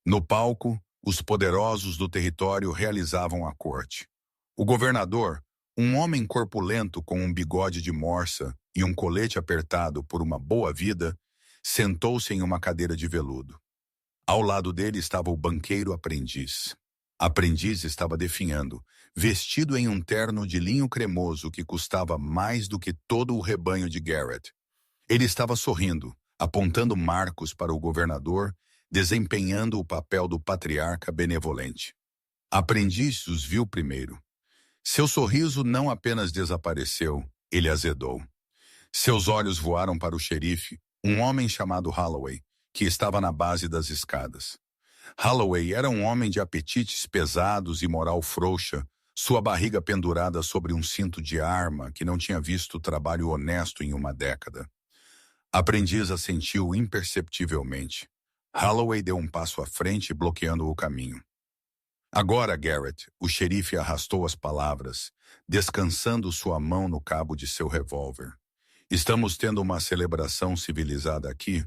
No palco, os poderosos do território realizavam a corte. O governador, um homem corpulento com um bigode de morsa e um colete apertado por uma boa vida, sentou-se em uma cadeira de veludo. Ao lado dele estava o banqueiro aprendiz. Aprendiz estava definhando, vestido em um terno de linho cremoso que custava mais do que todo o rebanho de Garrett. Ele estava sorrindo, apontando Marcos para o governador, desempenhando o papel do patriarca benevolente. Aprendiz os viu primeiro. Seu sorriso não apenas desapareceu, ele azedou. Seus olhos voaram para o xerife, um homem chamado Holloway, que estava na base das escadas. Holloway era um homem de apetites pesados e moral frouxa, sua barriga pendurada sobre um cinto de arma que não tinha visto trabalho honesto em uma década. A aprendiz assentiu imperceptivelmente. Holloway deu um passo à frente, bloqueando o caminho. Agora, Garrett, o xerife arrastou as palavras, descansando sua mão no cabo de seu revólver. Estamos tendo uma celebração civilizada aqui.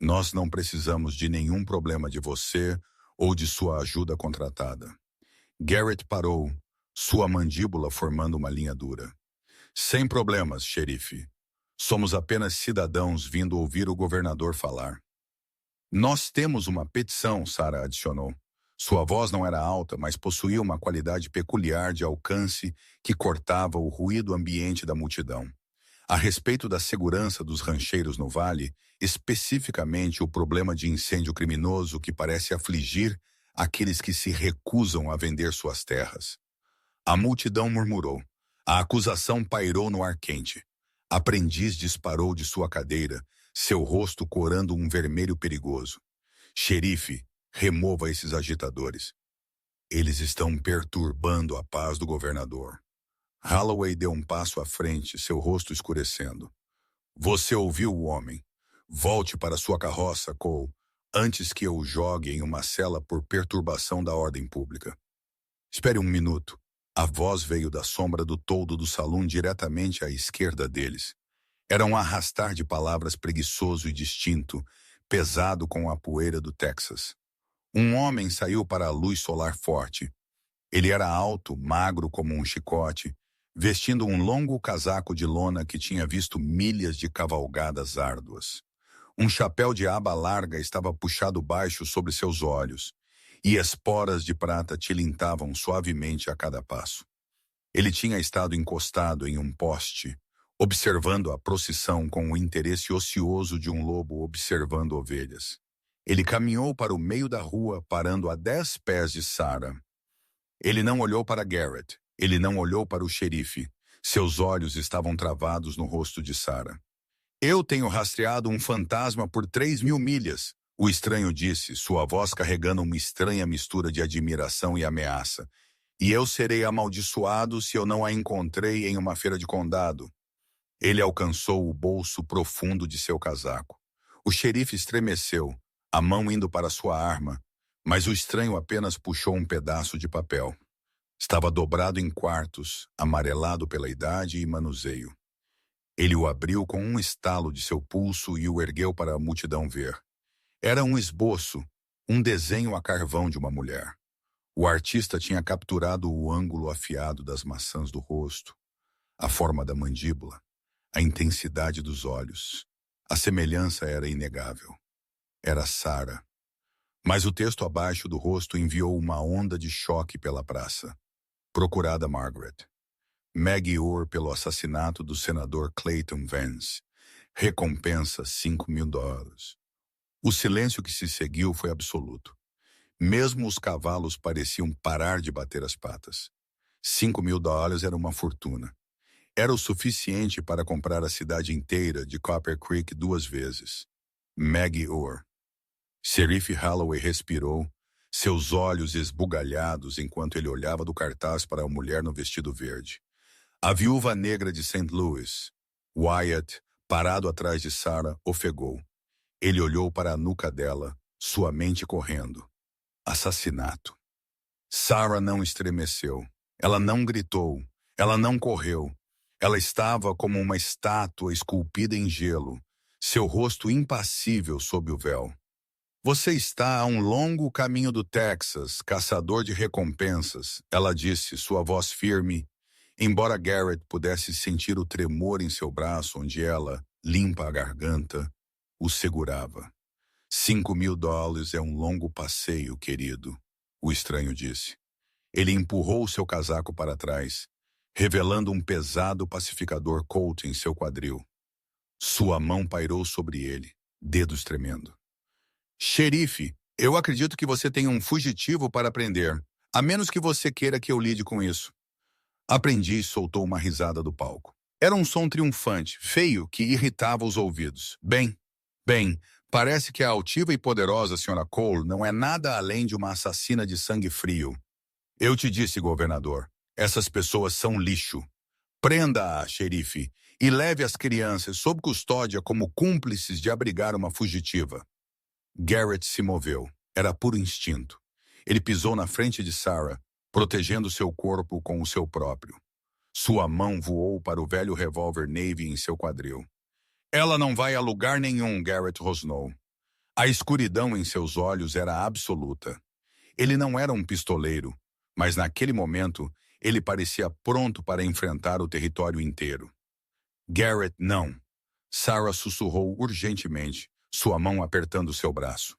Nós não precisamos de nenhum problema de você ou de sua ajuda contratada. Garrett parou, sua mandíbula formando uma linha dura. Sem problemas, xerife. Somos apenas cidadãos vindo ouvir o governador falar. Nós temos uma petição, Sarah adicionou. Sua voz não era alta, mas possuía uma qualidade peculiar de alcance que cortava o ruído ambiente da multidão. A respeito da segurança dos rancheiros no vale, especificamente o problema de incêndio criminoso que parece afligir aqueles que se recusam a vender suas terras. A multidão murmurou. A acusação pairou no ar quente. A aprendiz disparou de sua cadeira, seu rosto corando um vermelho perigoso. Xerife, remova esses agitadores. Eles estão perturbando a paz do governador. Holloway deu um passo à frente, seu rosto escurecendo. Você ouviu o homem. Volte para sua carroça, Cole, antes que eu o jogue em uma cela por perturbação da ordem pública. Espere um minuto. A voz veio da sombra do toldo do salão diretamente à esquerda deles. Era um arrastar de palavras preguiçoso e distinto, pesado com a poeira do Texas. Um homem saiu para a luz solar forte. Ele era alto, magro como um chicote, vestindo um longo casaco de lona que tinha visto milhas de cavalgadas árduas. Um chapéu de aba larga estava puxado baixo sobre seus olhos, e esporas de prata tilintavam suavemente a cada passo. Ele tinha estado encostado em um poste, observando a procissão com o interesse ocioso de um lobo observando ovelhas. Ele caminhou para o meio da rua, parando a 10 pés de Sarah. Ele não olhou para Garrett. Ele não olhou para o xerife. Seus olhos estavam travados no rosto de Sarah. Eu tenho rastreado um fantasma por 3.000 milhas, o estranho disse, sua voz carregando uma estranha mistura de admiração e ameaça. E eu serei amaldiçoado se eu não a encontrei em uma feira de condado. Ele alcançou o bolso profundo de seu casaco. O xerife estremeceu, a mão indo para sua arma, mas o estranho apenas puxou um pedaço de papel. Estava dobrado em quartos, amarelado pela idade e manuseio. Ele o abriu com um estalo de seu pulso e o ergueu para a multidão ver. Era um esboço, um desenho a carvão de uma mulher. O artista tinha capturado o ângulo afiado das maçãs do rosto, a forma da mandíbula, a intensidade dos olhos. A semelhança era inegável. Era Sarah. Mas o texto abaixo do rosto enviou uma onda de choque pela praça. Procurada Margaret. Maggie Orr pelo assassinato do senador Clayton Vance. Recompensa $5.000. O silêncio que se seguiu foi absoluto. Mesmo os cavalos pareciam parar de bater as patas. $5.000 era uma fortuna. Era o suficiente para comprar a cidade inteira de Copper Creek 2 vezes. Maggie Orr. Sheriff Holloway respirou, seus olhos esbugalhados enquanto ele olhava do cartaz para a mulher no vestido verde. A viúva negra de St. Louis. Wyatt, parado atrás de Sarah, ofegou. Ele olhou para a nuca dela, sua mente correndo. Assassinato. Sarah não estremeceu. Ela não gritou. Ela não correu. Ela estava como uma estátua esculpida em gelo, seu rosto impassível sob o véu. Você está a um longo caminho do Texas, caçador de recompensas, ela disse, sua voz firme, embora Garrett pudesse sentir o tremor em seu braço onde ela, limpa a garganta, o segurava. $5.000 é um longo passeio, querido, o estranho disse. Ele empurrou seu casaco para trás, revelando um pesado pacificador Colt em seu quadril. Sua mão pairou sobre ele, dedos tremendo. Xerife, eu acredito que você tem um fugitivo para prender, a menos que você queira que eu lide com isso. A aprendiz soltou uma risada do palco. Era um som triunfante, feio, que irritava os ouvidos. Bem, Parece que a altiva e poderosa Sra. Cole não é nada além de uma assassina de sangue frio. Eu te disse, governador, essas pessoas são lixo. Prenda-a, xerife, e leve as crianças sob custódia como cúmplices de abrigar uma fugitiva. Garrett se moveu. Era puro instinto. Ele pisou na frente de Sarah, protegendo seu corpo com o seu próprio. Sua mão voou para o velho revólver Navy em seu quadril. Ela não vai a lugar nenhum, Garrett rosnou. A escuridão em seus olhos era absoluta. Ele não era um pistoleiro, mas naquele momento ele parecia pronto para enfrentar o território inteiro. Garrett, não. Sarah sussurrou urgentemente, sua mão apertando seu braço.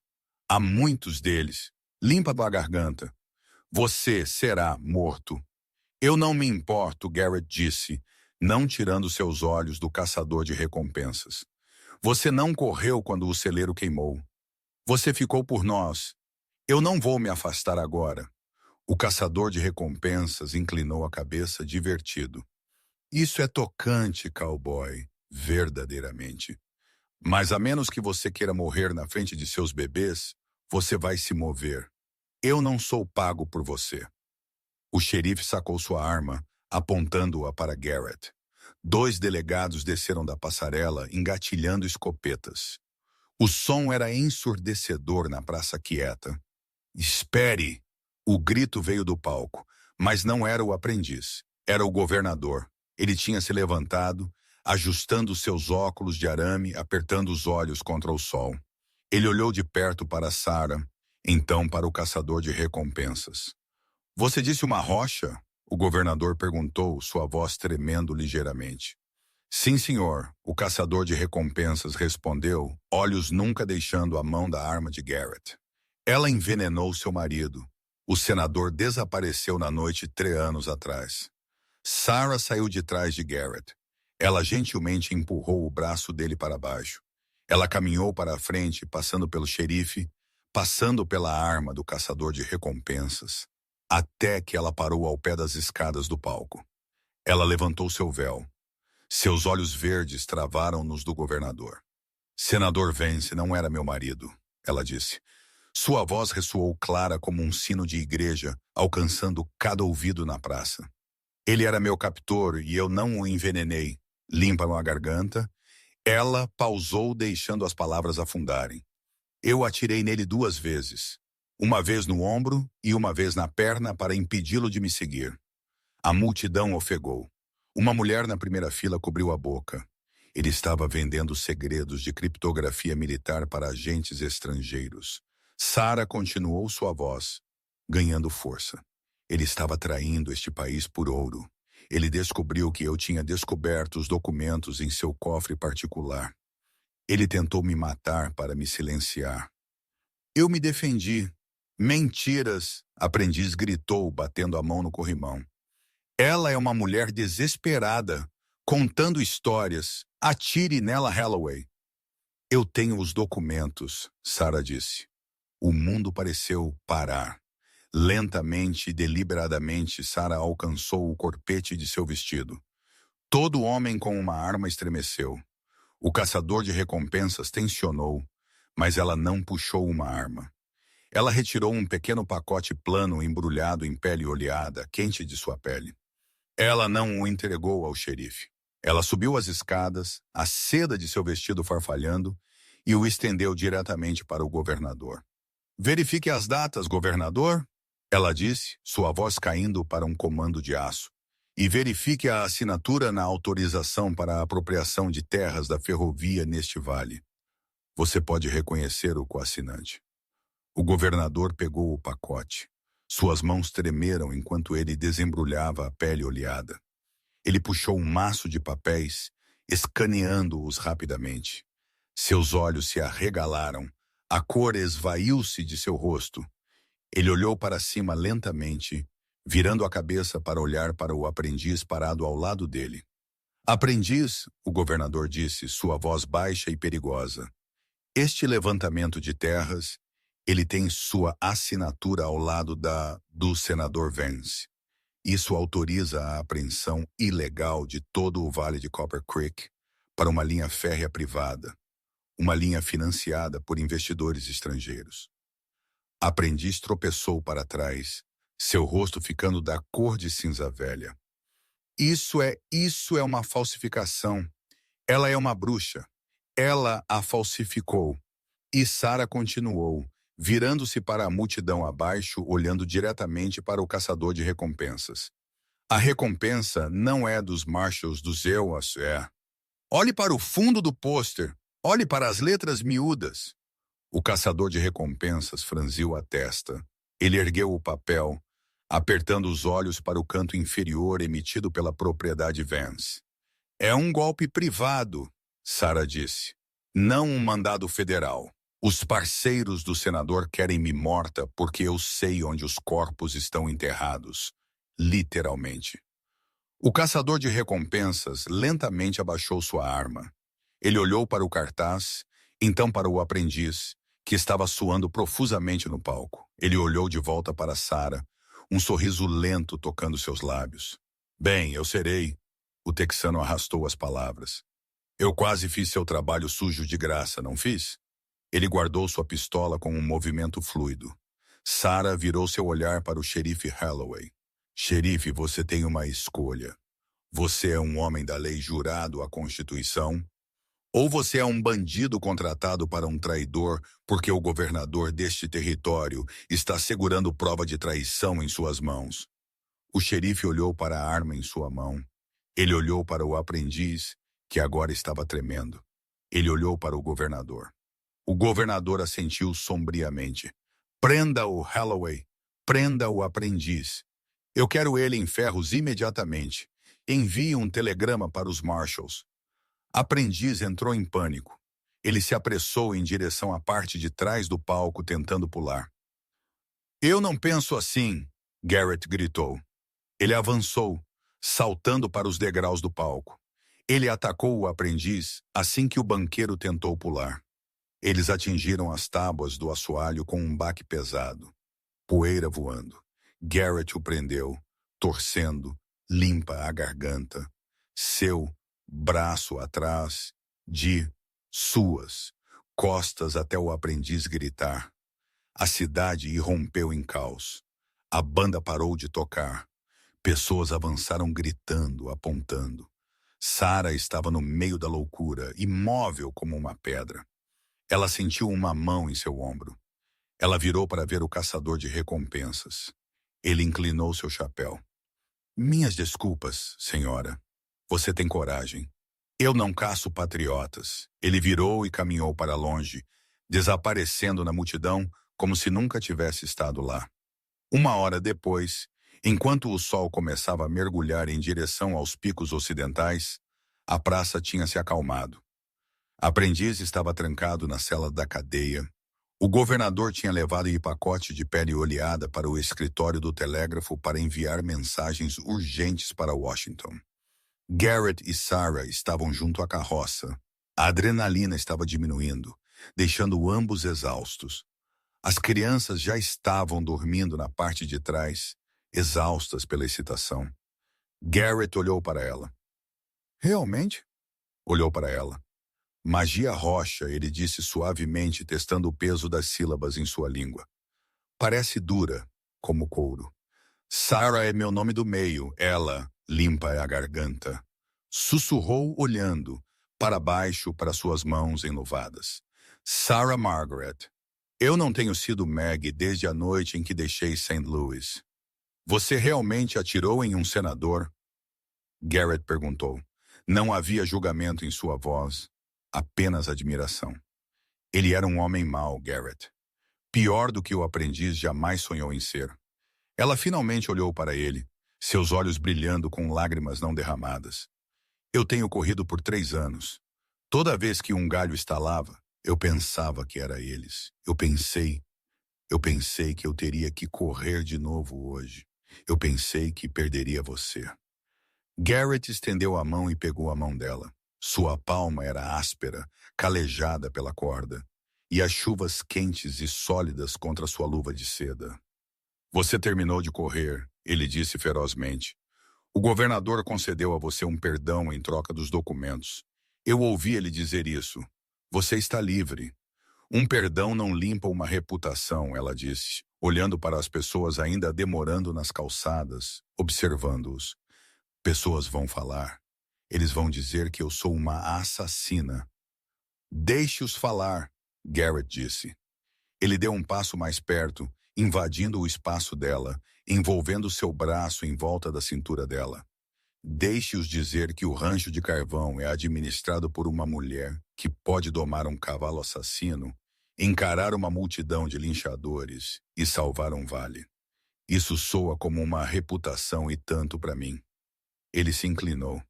Há muitos deles. Limpa a garganta. Você será morto. Eu não me importo, Garrett disse, não tirando seus olhos do caçador de recompensas. Você não correu quando o celeiro queimou. Você ficou por nós. Eu não vou me afastar agora. O caçador de recompensas inclinou a cabeça divertido. Isso é tocante, cowboy, verdadeiramente. Mas a menos que você queira morrer na frente de seus bebês, você vai se mover. Eu não sou pago por você. O xerife sacou sua arma, apontando-a para Garrett. 2 delegados desceram da passarela, engatilhando escopetas. O som era ensurdecedor na praça quieta. Espere! O grito veio do palco, mas não era o aprendiz. Era o governador. Ele tinha se levantado, ajustando seus óculos de arame, apertando os olhos contra o sol. Ele olhou de perto para Sarah, então para o caçador de recompensas. Você disse uma rocha? O governador perguntou, sua voz tremendo ligeiramente. Sim, senhor, o caçador de recompensas respondeu, olhos nunca deixando a mão da arma de Garrett. Ela envenenou seu marido. O senador desapareceu na noite 3 anos atrás. Sarah saiu de trás de Garrett. Ela gentilmente empurrou o braço dele para baixo. Ela caminhou para a frente, passando pelo xerife, passando pela arma do caçador de recompensas, até que ela parou ao pé das escadas do palco. Ela levantou seu véu. Seus olhos verdes travaram nos do governador. Senador Vance não era meu marido, ela disse. Sua voz ressoou clara como um sino de igreja, alcançando cada ouvido na praça. Ele era meu captor e eu não o envenenei. Limpa a garganta. Ela pausou, deixando as palavras afundarem. Eu atirei nele 2 vezes. Uma vez no ombro e uma vez na perna para impedi-lo de me seguir. A multidão ofegou. Uma mulher na primeira fila cobriu a boca. Ele estava vendendo segredos de criptografia militar para agentes estrangeiros. Sarah continuou sua voz, ganhando força. Ele estava traindo este país por ouro. Ele descobriu que eu tinha descoberto os documentos em seu cofre particular. Ele tentou me matar para me silenciar. Eu me defendi. Mentiras, aprendiz gritou, batendo a mão no corrimão. Ela é uma mulher desesperada, contando histórias. Atire nela, Holloway. Eu tenho os documentos, Sarah disse. O mundo pareceu parar. Lentamente e deliberadamente, Sarah alcançou o corpete de seu vestido. Todo homem com uma arma estremeceu. O caçador de recompensas tensionou, mas ela não puxou uma arma. Ela retirou um pequeno pacote plano embrulhado em pele oleada, quente de sua pele. Ela não o entregou ao xerife. Ela subiu as escadas, a seda de seu vestido farfalhando, e o estendeu diretamente para o governador. Verifique as datas, governador, ela disse, sua voz caindo para um comando de aço. E verifique a assinatura na autorização para a apropriação de terras da ferrovia neste vale. Você pode reconhecer o coassinante. O governador pegou o pacote. Suas mãos tremeram enquanto ele desembrulhava a pele oleada. Ele puxou um maço de papéis, escaneando-os rapidamente. Seus olhos se arregalaram. A cor esvaiu-se de seu rosto. Ele olhou para cima lentamente, virando a cabeça para olhar para o aprendiz parado ao lado dele. Aprendiz, o governador disse, sua voz baixa e perigosa. Este levantamento de terras, ele tem sua assinatura ao lado do senador Vance. Isso autoriza a apreensão ilegal de todo o Vale de Copper Creek para uma linha férrea privada. uma linha financiada por investidores estrangeiros. Aprendiz tropeçou para trás, seu rosto ficando da cor de cinza velha. Isso é uma falsificação. Ela é uma bruxa. Ela a falsificou. E Sarah continuou, virando-se para a multidão abaixo, olhando diretamente para o caçador de recompensas. A recompensa não é dos Marshalls dos Elwas, é. Olhe para o fundo do pôster. Olhe para as letras miúdas. O caçador de recompensas franziu a testa. Ele ergueu o papel, apertando os olhos para o canto inferior emitido pela propriedade Vance. É um golpe privado, Sarah disse. Não um mandado federal. Os parceiros do senador querem me morta porque eu sei onde os corpos estão enterrados. Literalmente. O caçador de recompensas lentamente abaixou sua arma. Ele olhou para o cartaz, então para o aprendiz, que estava suando profusamente no palco. Ele olhou de volta para Sarah, um sorriso lento tocando seus lábios. Bem, eu serei. O texano arrastou as palavras. Eu quase fiz seu trabalho sujo de graça, não fiz? Ele guardou sua pistola com um movimento fluido. Sarah virou seu olhar para o xerife Holloway. Xerife, você tem uma escolha. Você é um homem da lei jurado à Constituição? Ou você é um bandido contratado para um traidor porque o governador deste território está segurando prova de traição em suas mãos? O xerife olhou para a arma em sua mão. Ele olhou para o aprendiz, que agora estava tremendo. Ele olhou para o governador. O governador assentiu sombriamente. Prenda o Holloway. Prenda o aprendiz. Eu quero ele em ferros imediatamente. Envie um telegrama para os Marshalls. Aprendiz entrou em pânico. Ele se apressou em direção à parte de trás do palco, tentando pular. Eu não penso assim, Garrett gritou. Ele avançou, saltando para os degraus do palco. Ele atacou o aprendiz assim que o banqueiro tentou pular. Eles atingiram as tábuas do assoalho com um baque pesado. Poeira voando. Garrett o prendeu, torcendo, limpa a garganta. Seu braço atrás, de suas costas até o aprendiz gritar. A cidade irrompeu em caos. A banda parou de tocar. Pessoas avançaram gritando, apontando. Sarah estava no meio da loucura, imóvel como uma pedra. Ela sentiu uma mão em seu ombro. Ela virou para ver o caçador de recompensas. Ele inclinou seu chapéu. Minhas desculpas, senhora. Você tem coragem. Eu não caço patriotas. Ele virou e caminhou para longe, desaparecendo na multidão como se nunca tivesse estado lá. Uma hora depois, enquanto o sol começava a mergulhar em direção aos picos ocidentais, a praça tinha se acalmado. Aprendiz estava trancado na cela da cadeia. O governador tinha levado o pacote de pele oleada para o escritório do telégrafo para enviar mensagens urgentes para Washington. Garrett e Sarah estavam junto à carroça. A adrenalina estava diminuindo, deixando ambos exaustos. As crianças já estavam dormindo na parte de trás, exaustas pela excitação. Garrett olhou para ela. Realmente? Olhou para ela. Magia rocha, ele disse suavemente, testando o peso das sílabas em sua língua. Parece dura, como couro. Sarah é meu nome do meio, ela limpa a garganta. Sussurrou olhando para baixo para suas mãos enluvadas. Sarah Margaret. Eu não tenho sido Meg desde a noite em que deixei St. Louis. Você realmente atirou em um senador? Garrett perguntou. Não havia julgamento em sua voz. Apenas admiração. Ele era um homem mau, Garrett. Pior do que o aprendiz jamais sonhou em ser. Ela finalmente olhou para ele, seus olhos brilhando com lágrimas não derramadas. Eu tenho corrido por 3 anos. Toda vez que um galho estalava, eu pensava que era eles. Eu pensei que eu teria que correr de novo hoje. Eu pensei que perderia você. Garrett estendeu a mão e pegou a mão dela. Sua palma era áspera, calejada pela corda, e as chuvas quentes e sólidas contra sua luva de seda. Você terminou de correr, ele disse ferozmente. O governador concedeu a você um perdão em troca dos documentos. Eu ouvi ele dizer isso. Você está livre. Um perdão não limpa uma reputação, ela disse, olhando para as pessoas ainda demorando nas calçadas, observando-os. Pessoas vão falar. Eles vão dizer que eu sou uma assassina. Deixe-os falar, Garrett disse. Ele deu um passo mais perto, invadindo o espaço dela, envolvendo seu braço em volta da cintura dela. Deixe-os dizer que o rancho de carvão é administrado por uma mulher que pode domar um cavalo assassino, encarar uma multidão de linchadores e salvar um vale. Isso soa como uma reputação e tanto para mim. Ele se inclinou.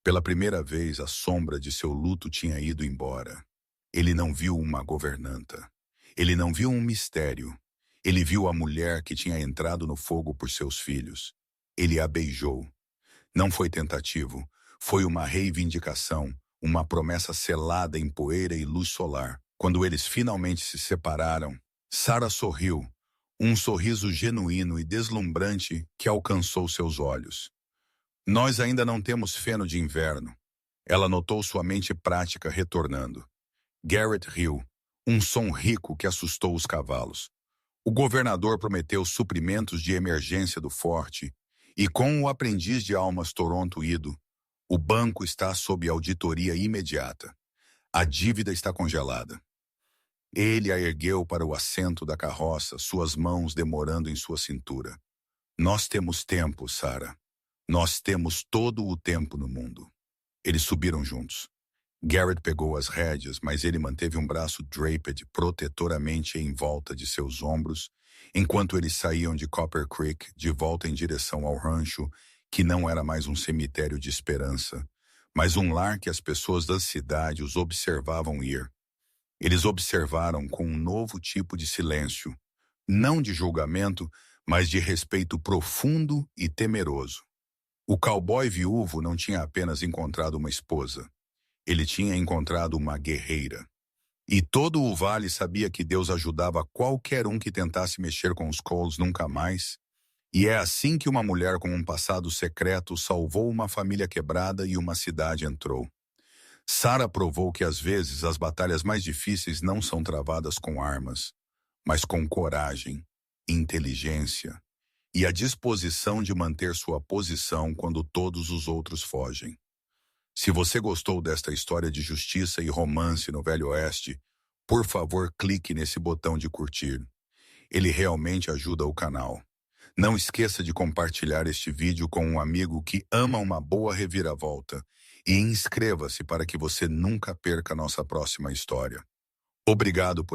Pela primeira vez, a sombra de seu luto tinha ido embora. Ele não viu uma governanta. Ele não viu um mistério. Ele viu a mulher que tinha entrado no fogo por seus filhos. Ele a beijou. Não foi tentativo. Foi uma reivindicação, uma promessa selada em poeira e luz solar. Quando eles finalmente se separaram, Sarah sorriu, um sorriso genuíno e deslumbrante que alcançou seus olhos. Nós ainda não temos feno de inverno. Ela notou sua mente prática retornando. Garrett riu, um som rico que assustou os cavalos. O governador prometeu suprimentos de emergência do forte, e com o aprendiz de almas Toronto ido, o banco está sob auditoria imediata. A dívida está congelada. Ele a ergueu para o assento da carroça, suas mãos demorando em sua cintura. Nós temos tempo, Sarah. Nós temos todo o tempo no mundo. Eles subiram juntos. Garrett pegou as rédeas, mas ele manteve um braço draped protetoramente em volta de seus ombros, enquanto eles saíam de Copper Creek de volta em direção ao rancho, que não era mais um cemitério de esperança, mas um lar que as pessoas da cidade os observavam ir. Eles observaram com um novo tipo de silêncio, não de julgamento, mas de respeito profundo e temeroso. O cowboy viúvo não tinha apenas encontrado uma esposa. Ele tinha encontrado uma guerreira. E todo o vale sabia que Deus ajudava qualquer um que tentasse mexer com os Coles nunca mais. E é assim que uma mulher com um passado secreto salvou uma família quebrada e uma cidade entrou. Sarah provou que às vezes as batalhas mais difíceis não são travadas com armas, mas com coragem, inteligência e a disposição de manter sua posição quando todos os outros fogem. Se você gostou desta história de justiça e romance no Velho Oeste, por favor clique nesse botão de curtir. Ele realmente ajuda o canal. Não esqueça de compartilhar este vídeo com um amigo que ama uma boa reviravolta e inscreva-se para que você nunca perca nossa próxima história. Obrigado por